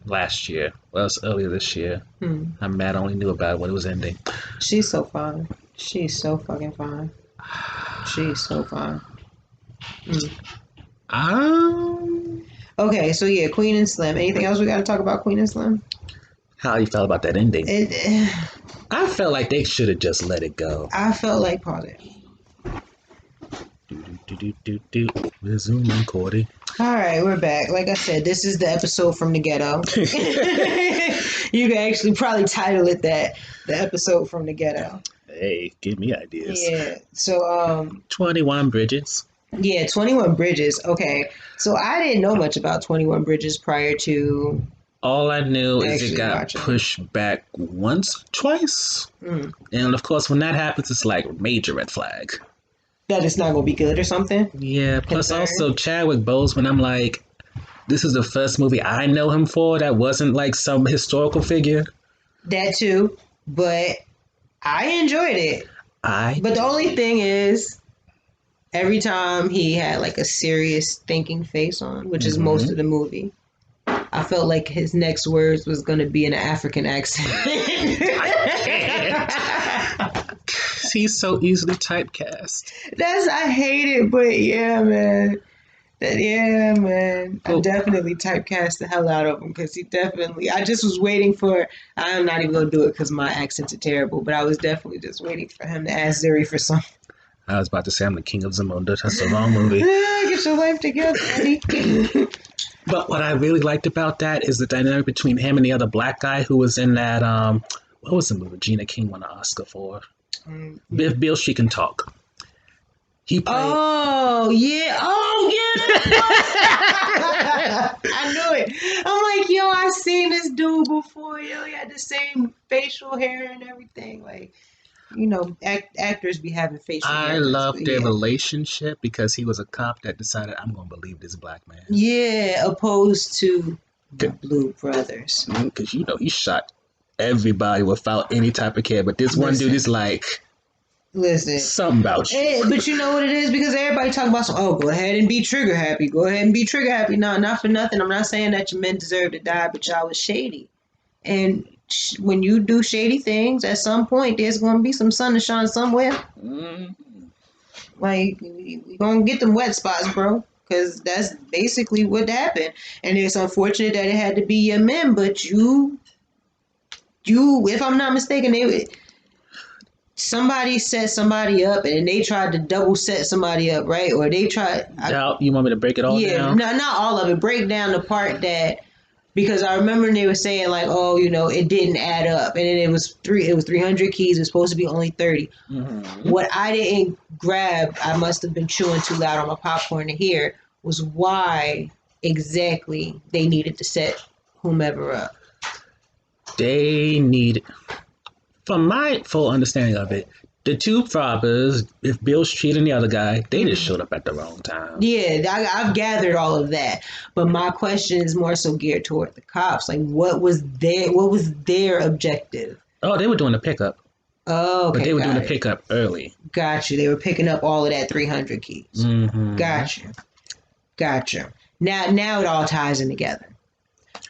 last year. Well, it was earlier this year. I'm mad I only knew about it when it was ending. She's so fine. She's so fucking fine. She's so fine. Okay, so yeah, Queen and Slim. Anything else we got to talk about Queen and Slim? How you felt about that ending? I felt like they should have just let it go. I felt like pause it. Resuming, Cordy. All right, we're back. Like I said, this is the episode from the ghetto. You can actually probably title it that, the episode from the ghetto. Hey, give me ideas. Yeah. So 21 Bridges. Yeah, 21 Bridges. Okay. So I didn't know much about 21 Bridges prior to... All I knew is actually it got watching. pushed back once, twice. And of course, when that happens, it's like major red flag. That it's not going to be good or something? Yeah, plus Concern? also Chadwick Boseman, I'm like, this is the first movie I know him for that wasn't like some historical figure. That too. But I enjoyed it. But the only thing is, every time he had like a serious thinking face on, which is most of the movie, I felt like his next words was going to be in an African accent. He's so easily typecast. I hate it, but yeah, man. I definitely typecast the hell out of him because I just was waiting for, I'm not even going to do it because my accents are terrible, but I was definitely just waiting for him to ask Zuri for something. I was about to say I'm the king of Zamunda. That's the wrong movie. Get your life together, buddy. But what I really liked about that is the dynamic between him and the other black guy who was in that, what was the movie Gina King won an Oscar for? If Bill She Can Talk. He played... Oh, yeah. I knew it. I'm like, yo, I seen this dude before. Yo, he had the same facial hair and everything. Like, you know, actors be having facial hair. I loved their relationship because he was a cop that decided, I'm going to believe this black man. Yeah, opposed to the Blue Brothers. Because, you know, he shot everybody without any type of care. But this one dude is like... Listen, something about you. But you know what it is? Because everybody talk about, go ahead and be trigger happy. Go ahead and be trigger happy. No, not for nothing. I'm not saying that your men deserve to die, but y'all was shady. And when you do shady things, at some point, there's going to be some sun to shine somewhere. Like, we're going to get them wet spots, bro. Because that's basically what happened. And it's unfortunate that it had to be your men, but you, if I'm not mistaken, somebody set somebody up and they tried to double set somebody up, right? Or they tried... You want me to break it all down? No, not all of it. Break down the part that... Because I remember they were saying like, oh, you know, it didn't add up. And then it was 300 keys. It was supposed to be only 30. What I didn't grab, I must have been chewing too loud on my popcorn to hear, was why exactly they needed to set whomever up. They need... From my full understanding of it, the two robbers, if Bill Street and the other guy, they just showed up at the wrong time. Yeah, I've gathered all of that. But my question is more so geared toward the cops. Like, what was their objective? Oh, they were doing a pickup. Oh, okay. But they were doing a pickup early. Got you. They were picking up all of that 300 keys. Got you. Now it all ties in together.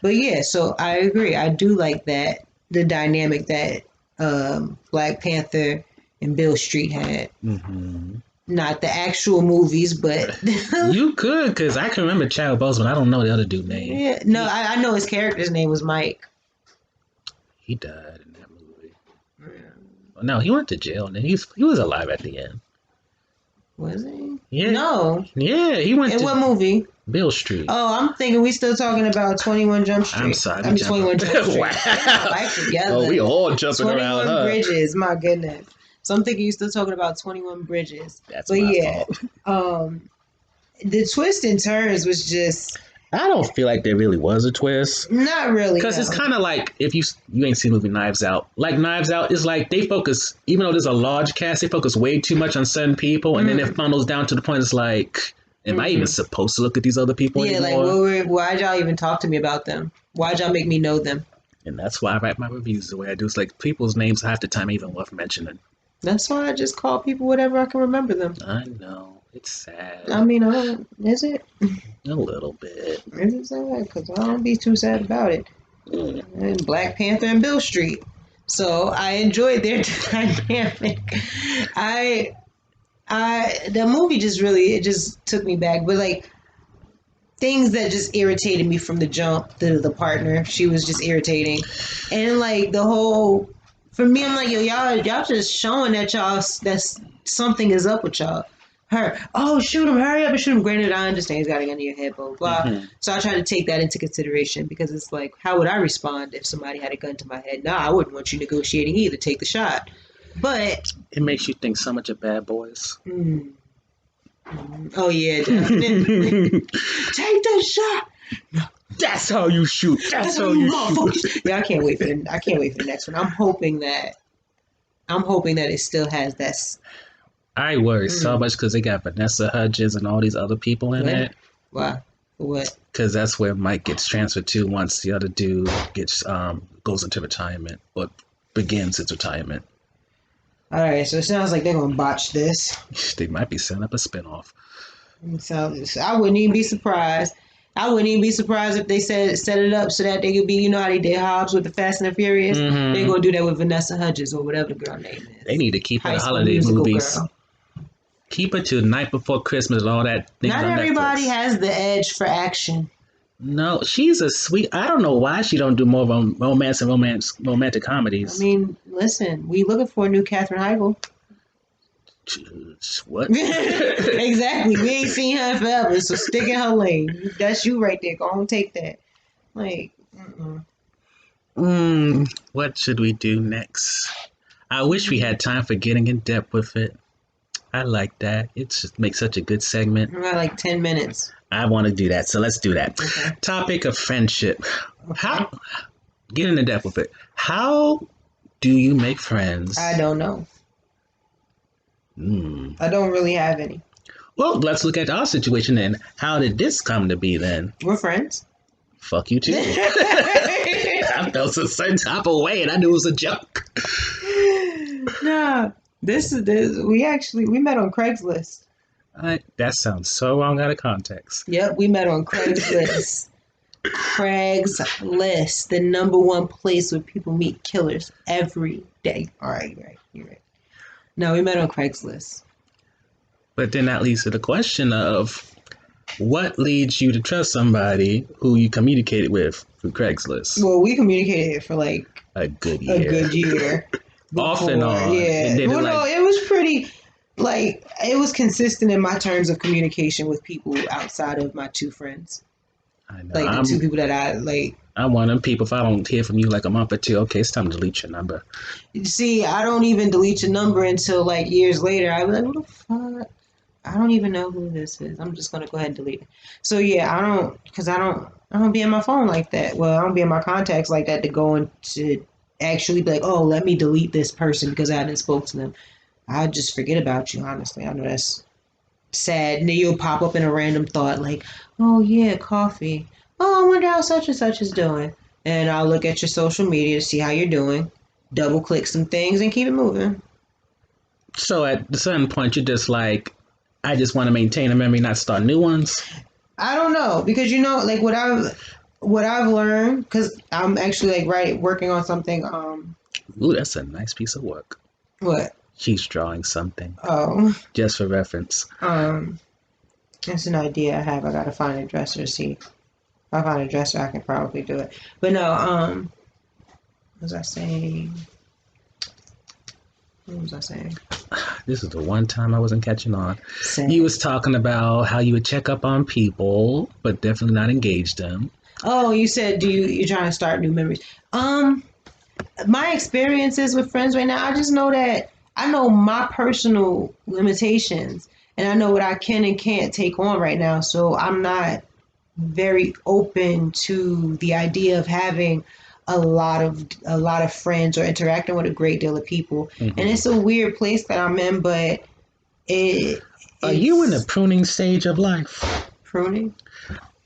But yeah, so I agree. I do like that, the dynamic that Black Panther and Bill Street had. Not the actual movies, but... You could, because I can remember Chadwick Boseman. I don't know the other dude's name. Yeah, no, I know his character's name was Mike. He died in that movie. Well, no, he went to jail and then he was alive at the end. Was he? Yeah. No. Yeah, he went In to what movie? Bill Street. Oh, I'm thinking we still talking about 21 Jump Street. I'm sorry. I mean, 21 Jump Street. Wow. Get my life together. Oh, we all jumping around, 21 huh? Bridges. My goodness. So I'm thinking you're still talking about 21 Bridges. That's but my yeah, fault. The twist and turns was just I don't feel like there really was a twist. not really. Because no. it's kind of like, if you ain't seen the movie Knives Out. Like Knives Out is like, they focus, even though there's a large cast, they focus way too much on certain people. And then it funnels down to the point it's like, am I even supposed to look at these other people anymore? Like, why'd y'all even talk to me about them? Why'd y'all make me know them? And that's why I write my reviews the way I do. It's like, people's names half the time even worth mentioning. That's why I just call people whatever I can remember them. I know. It's sad. I mean, is it? A little bit. Is it sad? Because I don't be too sad about it. And Black Panther and Bill Street. So I enjoyed their dynamic. The movie it just took me back. But like, things that just irritated me from the jump, the partner, she was just irritating. And like the whole, for me, I'm like, yo, y'all just showing that that's something is up with y'all. Her, oh, shoot him, hurry up and shoot him. Granted, I understand he's got a gun to your head, blah, blah. Mm-hmm. So I try to take that into consideration because it's like, how would I respond if somebody had a gun to my head? Nah, I wouldn't want you negotiating either. Take the shot. But it makes you think so much of Bad Boys. Oh, yeah, definitely. Take the shot. That's how you shoot. That's how you shoot. Yeah, I can't wait for the next one. I'm hoping that it still has that. I worry so much because they got Vanessa Hudgens and all these other people in it. Why? What? Because that's where Mike gets transferred to once the other dude goes into retirement or begins his retirement. All right, so it sounds like they're gonna botch this. They might be setting up a spinoff. So I wouldn't even be surprised. I wouldn't even be surprised if they set it up so that they could be, you know how they did Hobbs with the Fast and the Furious? Mm-hmm. They're gonna do that with Vanessa Hudgens or whatever the girl name is. They need to keep the holiday movies. Girl. Keep it to the night before Christmas and all that. Not everybody has the edge for action. No, she's a sweet. I don't know why she don't do more romance and romantic comedies. I mean, listen, we looking for a new Katherine Heigl. What? Exactly. We ain't seen her forever, so stick in her lane. That's you right there. Go on, take that. Like, what should we do next? I wish we had time for getting in depth with it. I like that. It just makes such a good segment. We're like 10 minutes. I want to do that, so let's do that. Okay. Topic of friendship. Okay. Get into depth with it. How do you make friends? I don't know. I don't really have any. Well, let's look at our situation then. How did this come to be then? We're friends. Fuck you too. I felt a certain type of way and I knew it was a joke. No. This. We met on Craigslist. That sounds so wrong out of context. Yep, we met on Craigslist. Craigslist, the number one place where people meet killers every day. All right, you're right. No, we met on Craigslist. But then that leads to the question of what leads you to trust somebody who you communicated with through Craigslist? Well, we communicated for like a good year. Off and on. Yeah. It was pretty, it was consistent in my terms of communication with people outside of my two friends. I know. The two people that I like. I'm one of them people, if I don't hear from you like a month or two, okay, it's time to delete your number. See, I don't even delete your number until like years later. I'm like, what the fuck? I don't even know who this is. I'm just going to go ahead and delete it. So yeah, I don't be in my phone like that. Well, I don't be in my contacts like that to go into actually be like, oh, let me delete this person because I haven't spoke to them. I just forget about you, honestly. I know that's sad. And then you'll pop up in a random thought like, oh yeah, coffee. Oh, I wonder how such and such is doing. And I'll look at your social media to see how you're doing, double click some things and keep it moving. So at a certain point, you're just like, I just want to maintain a memory, not start new ones? I don't know. Because, like what I've learned, because I'm actually working on something. Ooh, that's a nice piece of work. What? She's drawing something. Oh. Just for reference. That's an idea I have. I got to find a dresser to see. If I find a dresser, I can probably do it. But no, Was I saying? What was I saying? This is the one time I wasn't catching on. Saying. You was talking about how you would check up on people, but definitely not engage them. Oh, you said you're trying to start new memories. Um, my experiences with friends right now, I just know that I know my personal limitations and I know what I can and can't take on right now. So I'm not very open to the idea of having a lot of friends or interacting with a great deal of people. And Mm-hmm. it's a weird place that I'm in, but it Are you in the it's pruning stage of life? pruning.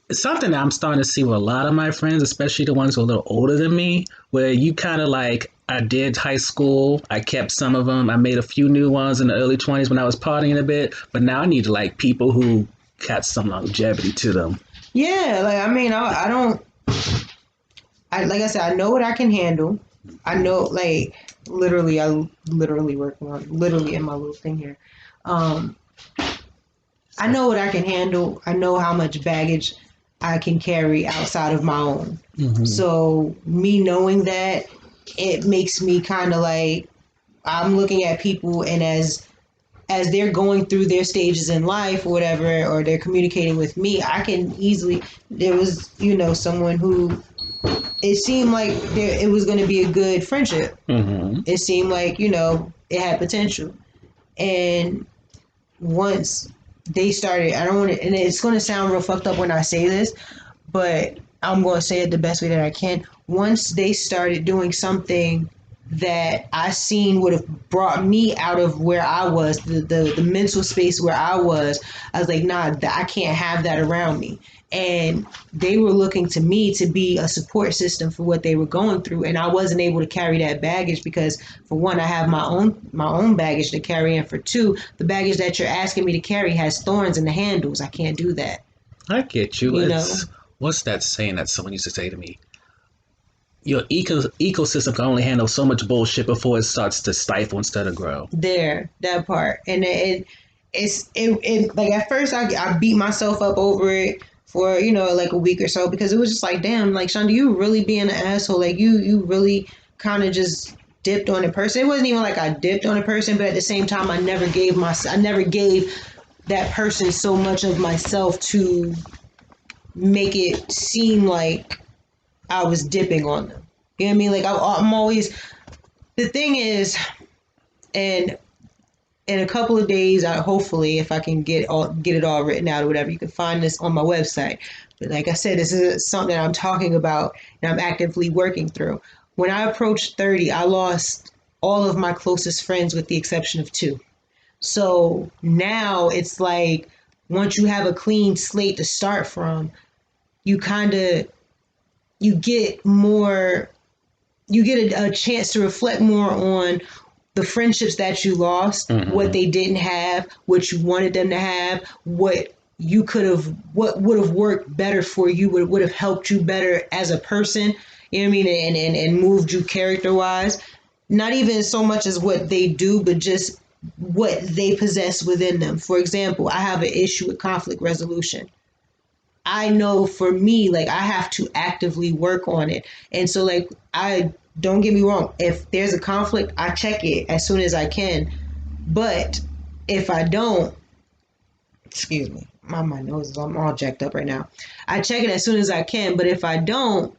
It's something that I'm starting to see with a lot of my friends, especially the ones who are a little older than me, where you kind of like, I did high school, I kept some of them, I made a few new ones in the early 20s when I was partying a bit, but now I need to like people who got some longevity to them. Yeah, like I mean, I don't. I like I said, I know what I can handle. I know, like literally, I literally working on literally in my little thing here. Um, I know what I can handle. I know how much baggage I can carry outside of my own. Mm-hmm. So me knowing that, it makes me kind of like I'm looking at people, and as they're going through their stages in life or whatever, or they're communicating with me, I can easily. There was, someone who it seemed like it was going to be a good friendship. Mm-hmm. It seemed like it had potential, and once they started, I don't want to, and it's going to sound real fucked up when I say this, but I'm going to say it the best way that I can. Once they started doing something that I seen would have brought me out of where I was, the mental space where I was like, nah, I can't have that around me. And they were looking to me to be a support system for what they were going through, and I wasn't able to carry that baggage because, for one, I have my own baggage to carry, and for two, the baggage that you're asking me to carry has thorns in the handles. I can't do that. I get you. You It's know, what's that saying that someone used to say to me? Your ecosystem can only handle so much bullshit before it starts to stifle instead of grow. that part, and it like at first I beat myself up over it for like a week or so because it was just like, damn, like Shonda, you really being an asshole, like you really kind of just dipped on a person. It wasn't even like I dipped on a person, but at the same time I never gave that person so much of myself to make it seem like I was dipping on them. You know what I mean? Like I'm always, the thing is, and in a couple of days, hopefully, if I can get it all written out or whatever, you can find this on my website. But like I said, this is something that I'm talking about and I'm actively working through. When I approached 30, I lost all of my closest friends with the exception of two. So now it's like, once you have a clean slate to start from, you kind of you get more you get a chance to reflect more on the friendships that you lost, what Mm-hmm. they didn't have, what you wanted them to have, what would have worked better for you, what would have helped you better as a person, you know what I mean, and moved you character wise. Not even so much as what they do, but just what they possess within them. For example, I have an issue with conflict resolution. I know for me, like I have to actively work on it. And so like I don't get me wrong, if there's a conflict, I check it as soon as I can. But if I don't, excuse me, my nose is I'm all jacked up right now. I check it as soon as I can, but if I don't,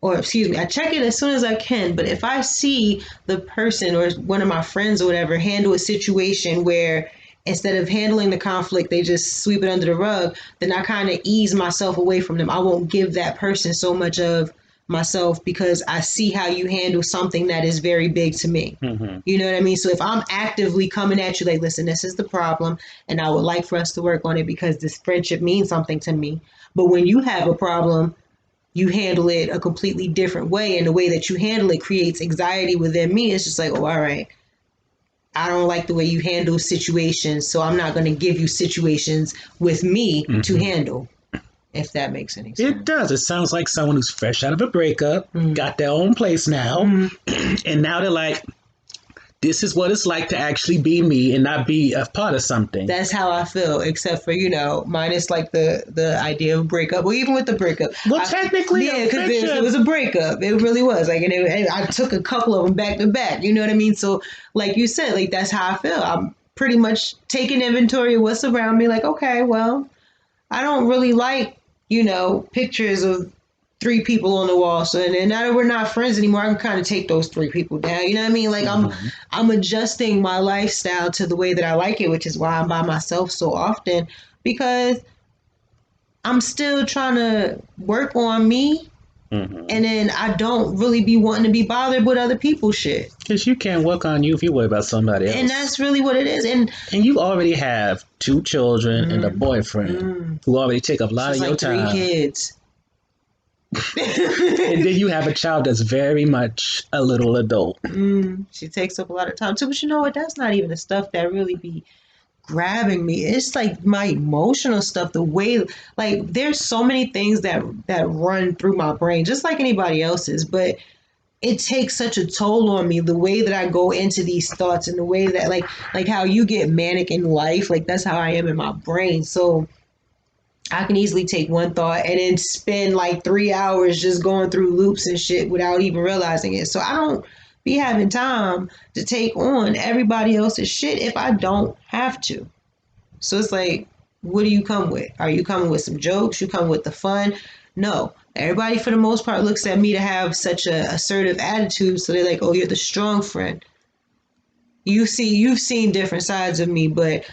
or excuse me, I check it as soon as I can. But if I see the person or one of my friends or whatever handle a situation where instead of handling the conflict, they just sweep it under the rug, then I kind of ease myself away from them. I won't give that person so much of myself because I see how you handle something that is very big to me. Mm-hmm. You know what I mean? So if I'm actively coming at you like, listen, this is the problem, and I would like for us to work on it because this friendship means something to me. But when you have a problem, you handle it a completely different way, and the way that you handle it creates anxiety within me. It's just like, oh, all right, I don't like the way you handle situations, so I'm not going to give you situations with me to Mm-hmm. handle, if that makes any It sense. does. It sounds like someone who's fresh out of a breakup, Mm. got their own place now, Mm. and now they're like, this is what it's like to actually be me and not be a part of something. That's how I feel, except for, minus like the idea of breakup. Well, even with the breakup. Well, technically, yeah, because it was a breakup. It really was. Like, and I took a couple of them back to back. You know what I mean? So, like you said, like, that's how I feel. I'm pretty much taking inventory of what's around me. Like, okay, well, I don't really like, pictures of 3 people on the wall. So, and now that we're not friends anymore, I can kind of take those 3 people down. You know what I mean? Like, I'm adjusting my lifestyle to the way that I like it, which is why I'm by myself so often, because I'm still trying to work on me. And then I don't really be wanting to be bothered with other people's shit. Because you can't work on you if you worry about somebody else. And that's really what it is. And you already have 2 children and a boyfriend who already take up a lot of your time. 3 kids. And then you have a child that's very much a little adult. She takes up a lot of time too. But you know what? That's not even the stuff that really be grabbing me. It's like my emotional stuff, the way, like, there's so many things that run through my brain, just like anybody else's, but it takes such a toll on me, the way that I go into these thoughts, and the way that like how you get manic in life, like that's how I am in my brain. So I can easily take one thought and then spend like 3 hours just going through loops and shit without even realizing it. So I don't be having time to take on everybody else's shit if I don't have to. So it's like, what do you come with? Are you coming with some jokes? You come with the fun? No. Everybody, for the most part, looks at me to have such a assertive attitude. So they're like, oh, you're the strong friend. You've seen different sides of me, but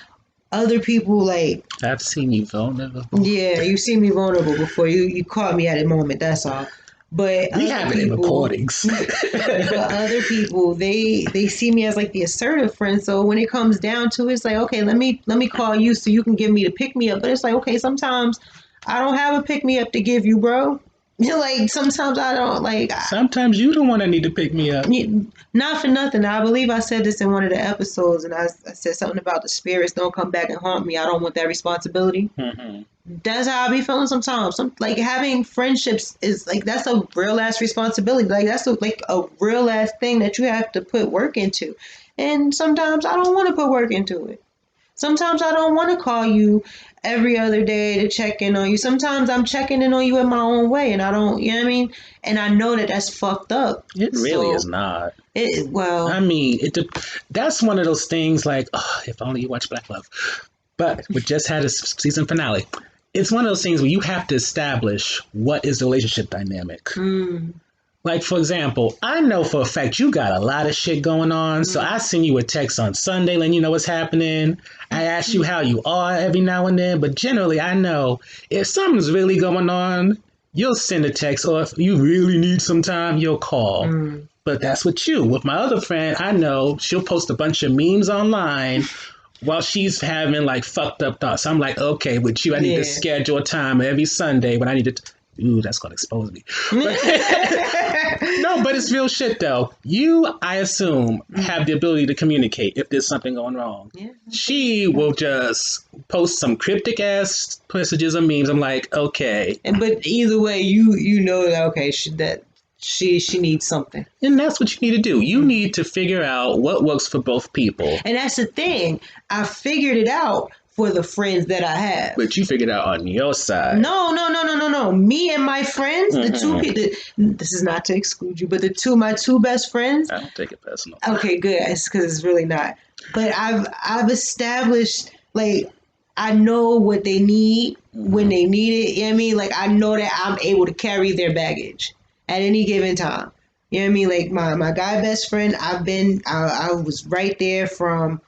other people, like, I've seen you vulnerable. Yeah, you've seen me vulnerable before. You caught me at a moment, that's all. But we have it in recordings. But other people, they see me as like the assertive friend. So when it comes down to it, it's like, okay, let me call you so you can give me the pick me up. But it's like, okay, sometimes I don't have a pick me up to give you, bro. Like, sometimes I don't, like... Sometimes you the one that need to pick me up. Not for nothing. I believe I said this in one of the episodes, and I said something about the spirits don't come back and haunt me. I don't want that responsibility. That's how I be feeling sometimes. Like, having friendships is, like, that's a real-ass responsibility. Like, that's a real-ass thing that you have to put work into. And sometimes I don't want to put work into it. Sometimes I don't want to call you every other day to check in on you. Sometimes I'm checking in on you in my own way, and I don't, you know what I mean? And I know that that's fucked up. It really is not. I mean, that's one of those things like, oh, if only you watch Black Love. But we just had a season finale. It's one of those things where you have to establish what is the relationship dynamic. Like, for example, I know for a fact you got a lot of shit going on. So I send you a text on Sunday letting you know what's happening. I ask you how you are every now and then. But generally, I know if something's really going on, you'll send a text. Or if you really need some time, you'll call. But that's with you. With my other friend, I know she'll post a bunch of memes online while she's having, like, fucked up thoughts. I'm like, okay, with you, I need to schedule a time every Sunday when I need to... Ooh, that's gonna expose me. No, but it's real shit though. You, I assume, have the ability to communicate if there's something going wrong. Yeah, she will just post some cryptic ass messages or memes. I'm like, okay. But either way, you know that okay, she needs something. And that's what you need to do. You need to figure out what works for both people. And that's the thing. I figured it out for the friends that I have. But you figured out on your side. No. Me and my friends, the 2 people, this is not to exclude you, but my 2 best friends. I don't take it personal. Okay, good. It's because it's really not. But I've established, like, I know what they need when they need it. You know what I mean? Like, I know that I'm able to carry their baggage at any given time. You know what I mean? Like, my guy best friend, I was right there from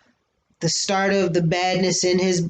the start of the badness in his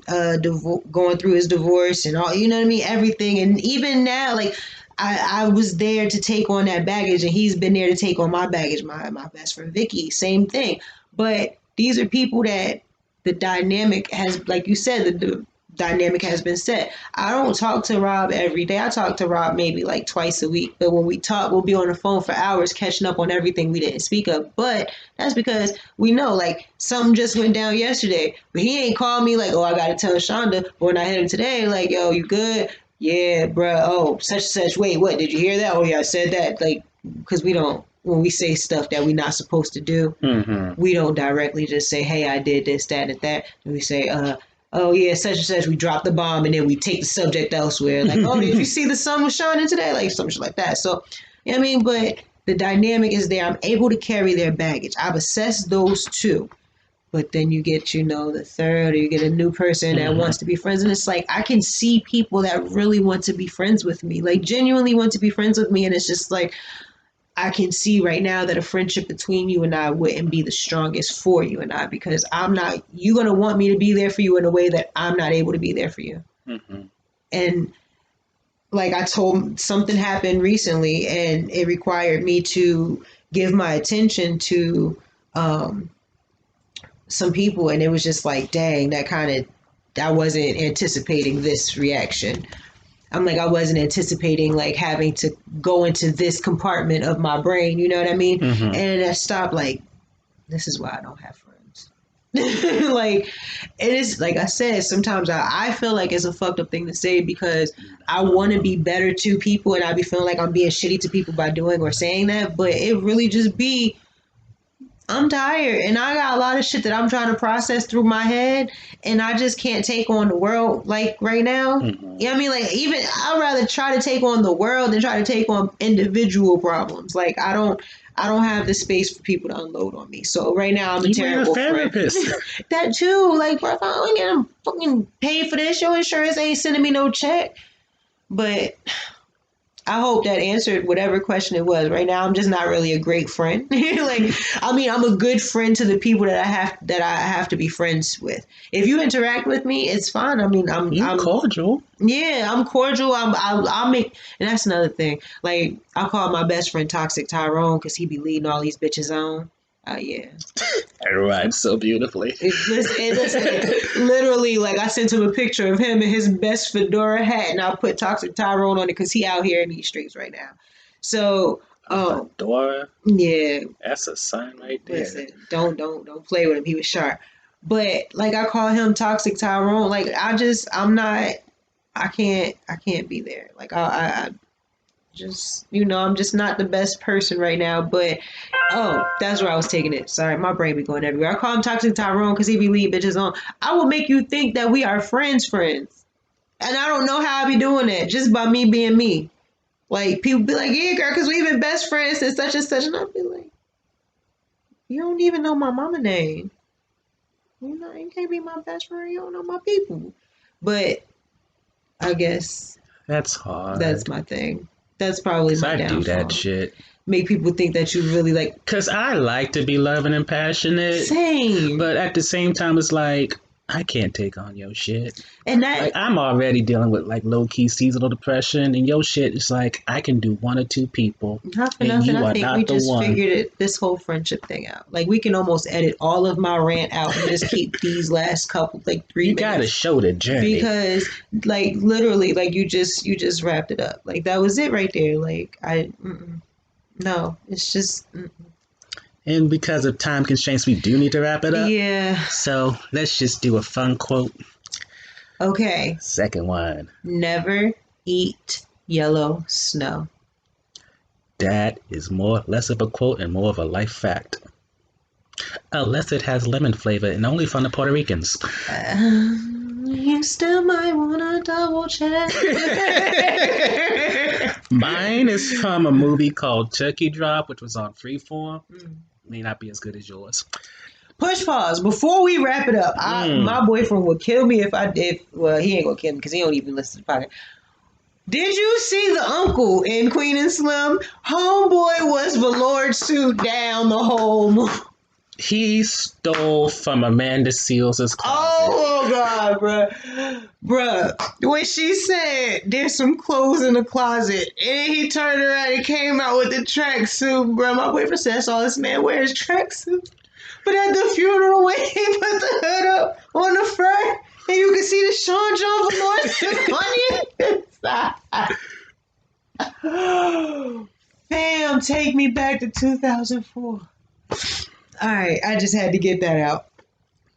going through his divorce and all, you know what I mean? Everything. And even now, like, I was there to take on that baggage, and he's been there to take on my baggage. My best friend Vicky, same thing. But these are people that the dynamic has, like you said, the dynamic has been set. I don't talk to Rob every day. I talk to Rob maybe like twice a week. But when we talk, we'll be on the phone for hours catching up on everything we didn't speak of. But that's because we know, like, something just went down yesterday. But he ain't called me like, oh, I got to tell Shonda. But when I hit him today, like, yo, you good? Yeah, bro. Oh, such and such. Wait, what? Did you hear that? Oh, yeah, I said that. Like, because we don't when we say stuff that we're not supposed to do, we don't directly just say, hey, I did this, that, and that. And we say, oh yeah, such and such, we dropped the bomb, and then we take the subject elsewhere. Like, oh, did you see the sun was shining today? Like, something like that. So, I mean, but the dynamic is there. I'm able to carry their baggage. I've assessed those two. But then you get, the third, or you get a new person that wants to be friends. And it's like, I can see people that really want to be friends with me, like genuinely want to be friends with me. And it's just like, I can see right now that a friendship between you and I wouldn't be the strongest for you and I, because you're going to want me to be there for you in a way that I'm not able to be there for you. And like something happened recently, and it required me to give my attention to, some people, and it was just like, dang, I wasn't anticipating this reaction. I'm like, I wasn't anticipating like having to go into this compartment of my brain, you know what I mean? And I stopped, like, this is why I don't have friends. Like, it is, like I said, sometimes I feel like it's a fucked up thing to say, because I want to be better to people, and I be feeling like I'm being shitty to people by doing or saying that, but it really just be, I'm tired, and I got a lot of shit that I'm trying to process through my head, and I just can't take on the world like right now. You know what I mean? Like, even I'd rather try to take on the world than try to take on individual problems. Like, I don't have the space for people to unload on me. So right now I'm a terrible friend. That too. Like, bro, if I don't get fucking paid for this, your insurance ain't sending me no check. But I hope that answered whatever question it was. Right now, I'm just not really a great friend. Like, I mean, I'm a good friend to the people that I have to be friends with. If you interact with me, it's fine. I mean, I'm cordial. Yeah, I'm cordial. I'll make, and that's another thing. Like, I call my best friend Toxic Tyrone because he be leading all these bitches on. Yeah. It rhymes so beautifully. Listen, literally, like, I sent him a picture of him in his best fedora hat, and I put Toxic Tyrone on it because he out here in these streets right now. So, fedora? Yeah. That's a sign right there. Listen, don't play with him. He was sharp. But, like, I call him Toxic Tyrone. Like, I can't be there. Like, I just, I'm just not the best person right now. But, that's where I was taking it. Sorry, my brain be going everywhere. I call him Toxic Tyrone because he be lead bitches on. I will make you think that we are friends. And I don't know how I be doing that, just by me being me. Like, people be like, yeah, girl, because we've been best friends and such and such. And I'll be like, you don't even know my mama name. You can't be my best friend. You don't know my people. But I guess that's hard. That's my thing. That's probably my downfall. I do that shit. Make people think that you really like. Because I like to be loving and passionate. Same. But at the same time, it's like, I can't take on your shit. And that, like, I'm already dealing with like low key seasonal depression, and your shit is like, I can do one or two people. Not for nothing. I think we just figured this whole friendship thing out. Like, we can almost edit all of my rant out and just keep these last couple, like 3 minutes. You gotta show the journey, because, like, literally, like, you just wrapped it up. Like, that was it right there. Like, no, it's just. And because of time constraints, we do need to wrap it up. Yeah. So let's just do a fun quote. Okay. Second one. Never eat yellow snow. That is less of a quote and more of a life fact. Unless it has lemon flavor and only from the Puerto Ricans. You still might want to double check. Mine is from a movie called Turkey Drop, which was on Freeform. May not be as good as yours. Push pause before we wrap it up. My boyfriend would kill me if I did. Well, he ain't gonna kill me because he don't even listen to the podcast. Did you see the uncle in Queen and Slim? Homeboy was velour suit down the whole movie. He stole from Amanda Seals' closet. Oh God, bruh. When she said there's some clothes in the closet, and he turned around and came out with the tracksuit, bruh. My boyfriend said, I saw this man wear his tracksuit. But at the funeral, when he put the hood up on the front, and you can see the Sean John Velour on. Damn, take me back to 2004. All right, I just had to get that out.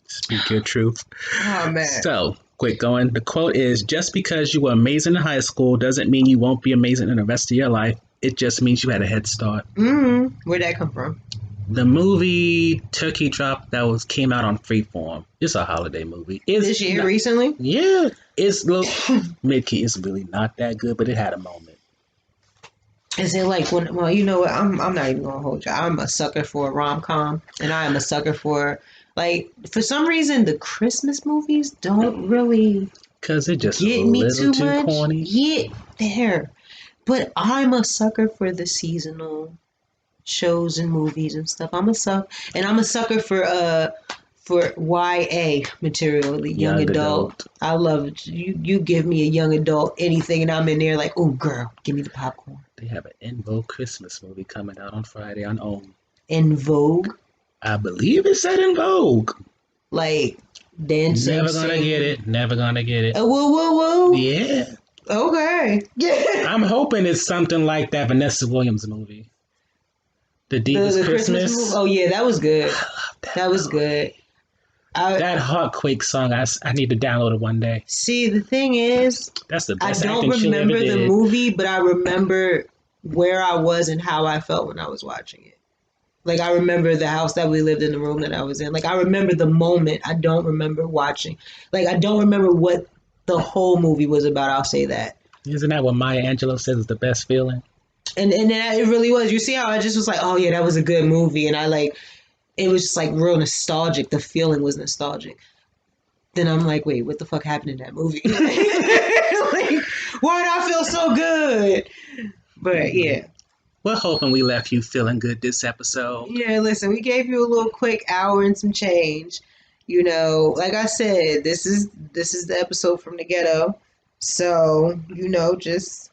Speak your truth. Oh, man. So, quick going. The quote is, just because you were amazing in high school doesn't mean you won't be amazing in the rest of your life. it just means you had a head start. Where'd that come from? The movie Turkey Drop came out on Freeform. It's a holiday movie. This year, recently? Yeah, it's look mid-key. It's really not that good, but it had a moment. Is it like when? Well, you know what? I'm not even gonna hold you. I'm a sucker for a rom-com, and I am a sucker for for some reason the Christmas movies don't really Cause it just get a me little too much. corny. Get there, but I'm a sucker for the seasonal shows and movies and stuff. I'm a sucker for YA material, the young adult. I love it. You give me a young adult anything, and I'm in there like, oh girl, give me the popcorn. They have an En Vogue Christmas movie coming out on Friday on OWN. En Vogue? I believe it said En Vogue. Like dancing. Never gonna get it. Never gonna get it. Whoa. Yeah. Okay. Yeah. I'm hoping it's something like that Vanessa Williams movie. The Deepest Christmas. movie? Oh yeah, that was good. I love that. That was good. That Heartquake song, I need to download it one day. See, the thing is, that's the best I don't remember the movie, but I remember where I was and how I felt when I was watching it. Like, I remember the house that we lived in, the room that I was in. Like, I remember the moment. I don't remember watching. Like, I don't remember what the whole movie was about. I'll say that. Isn't that what Maya Angelou says is the best feeling? And then it really was. You see how I just was like, oh yeah, that was a good movie, and it was just like real nostalgic. The feeling was nostalgic. Then I'm like, wait, what the fuck happened in that movie? Like, why did I feel so good? But yeah. We're hoping we left you feeling good this episode. Yeah, listen, we gave you a little quick hour and some change. You know, like I said, this is the episode from the ghetto. So, just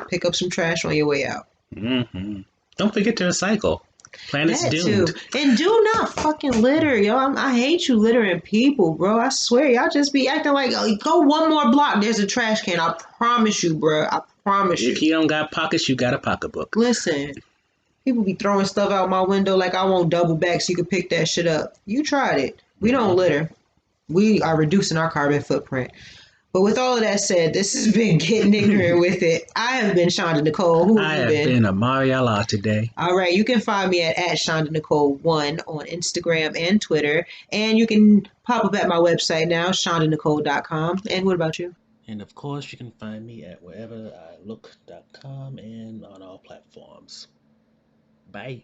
pick up some trash on your way out. Mm-hmm. Don't forget to recycle. Planet's doomed. Too. And do not fucking litter, yo. I hate you littering people, bro. I swear, y'all just be acting like, go one more block, there's a trash can. I promise you, bro. I promise you. If you don't got pockets, you got a pocketbook. Listen, people be throwing stuff out my window like I won't double back so you can pick that shit up. You tried it. We don't litter. We are reducing our carbon footprint. But with all of that said, this has been Getting Ignorant with It. I have been Shonda Nicole. Who have you been? I have been Amari Allah today. All right, you can find me at Shonda Nicole 1 on Instagram and Twitter. And you can pop up at my website now, shondanicole.com. And what about you? And of course, you can find me at wherever I look.com and on all platforms. Bye.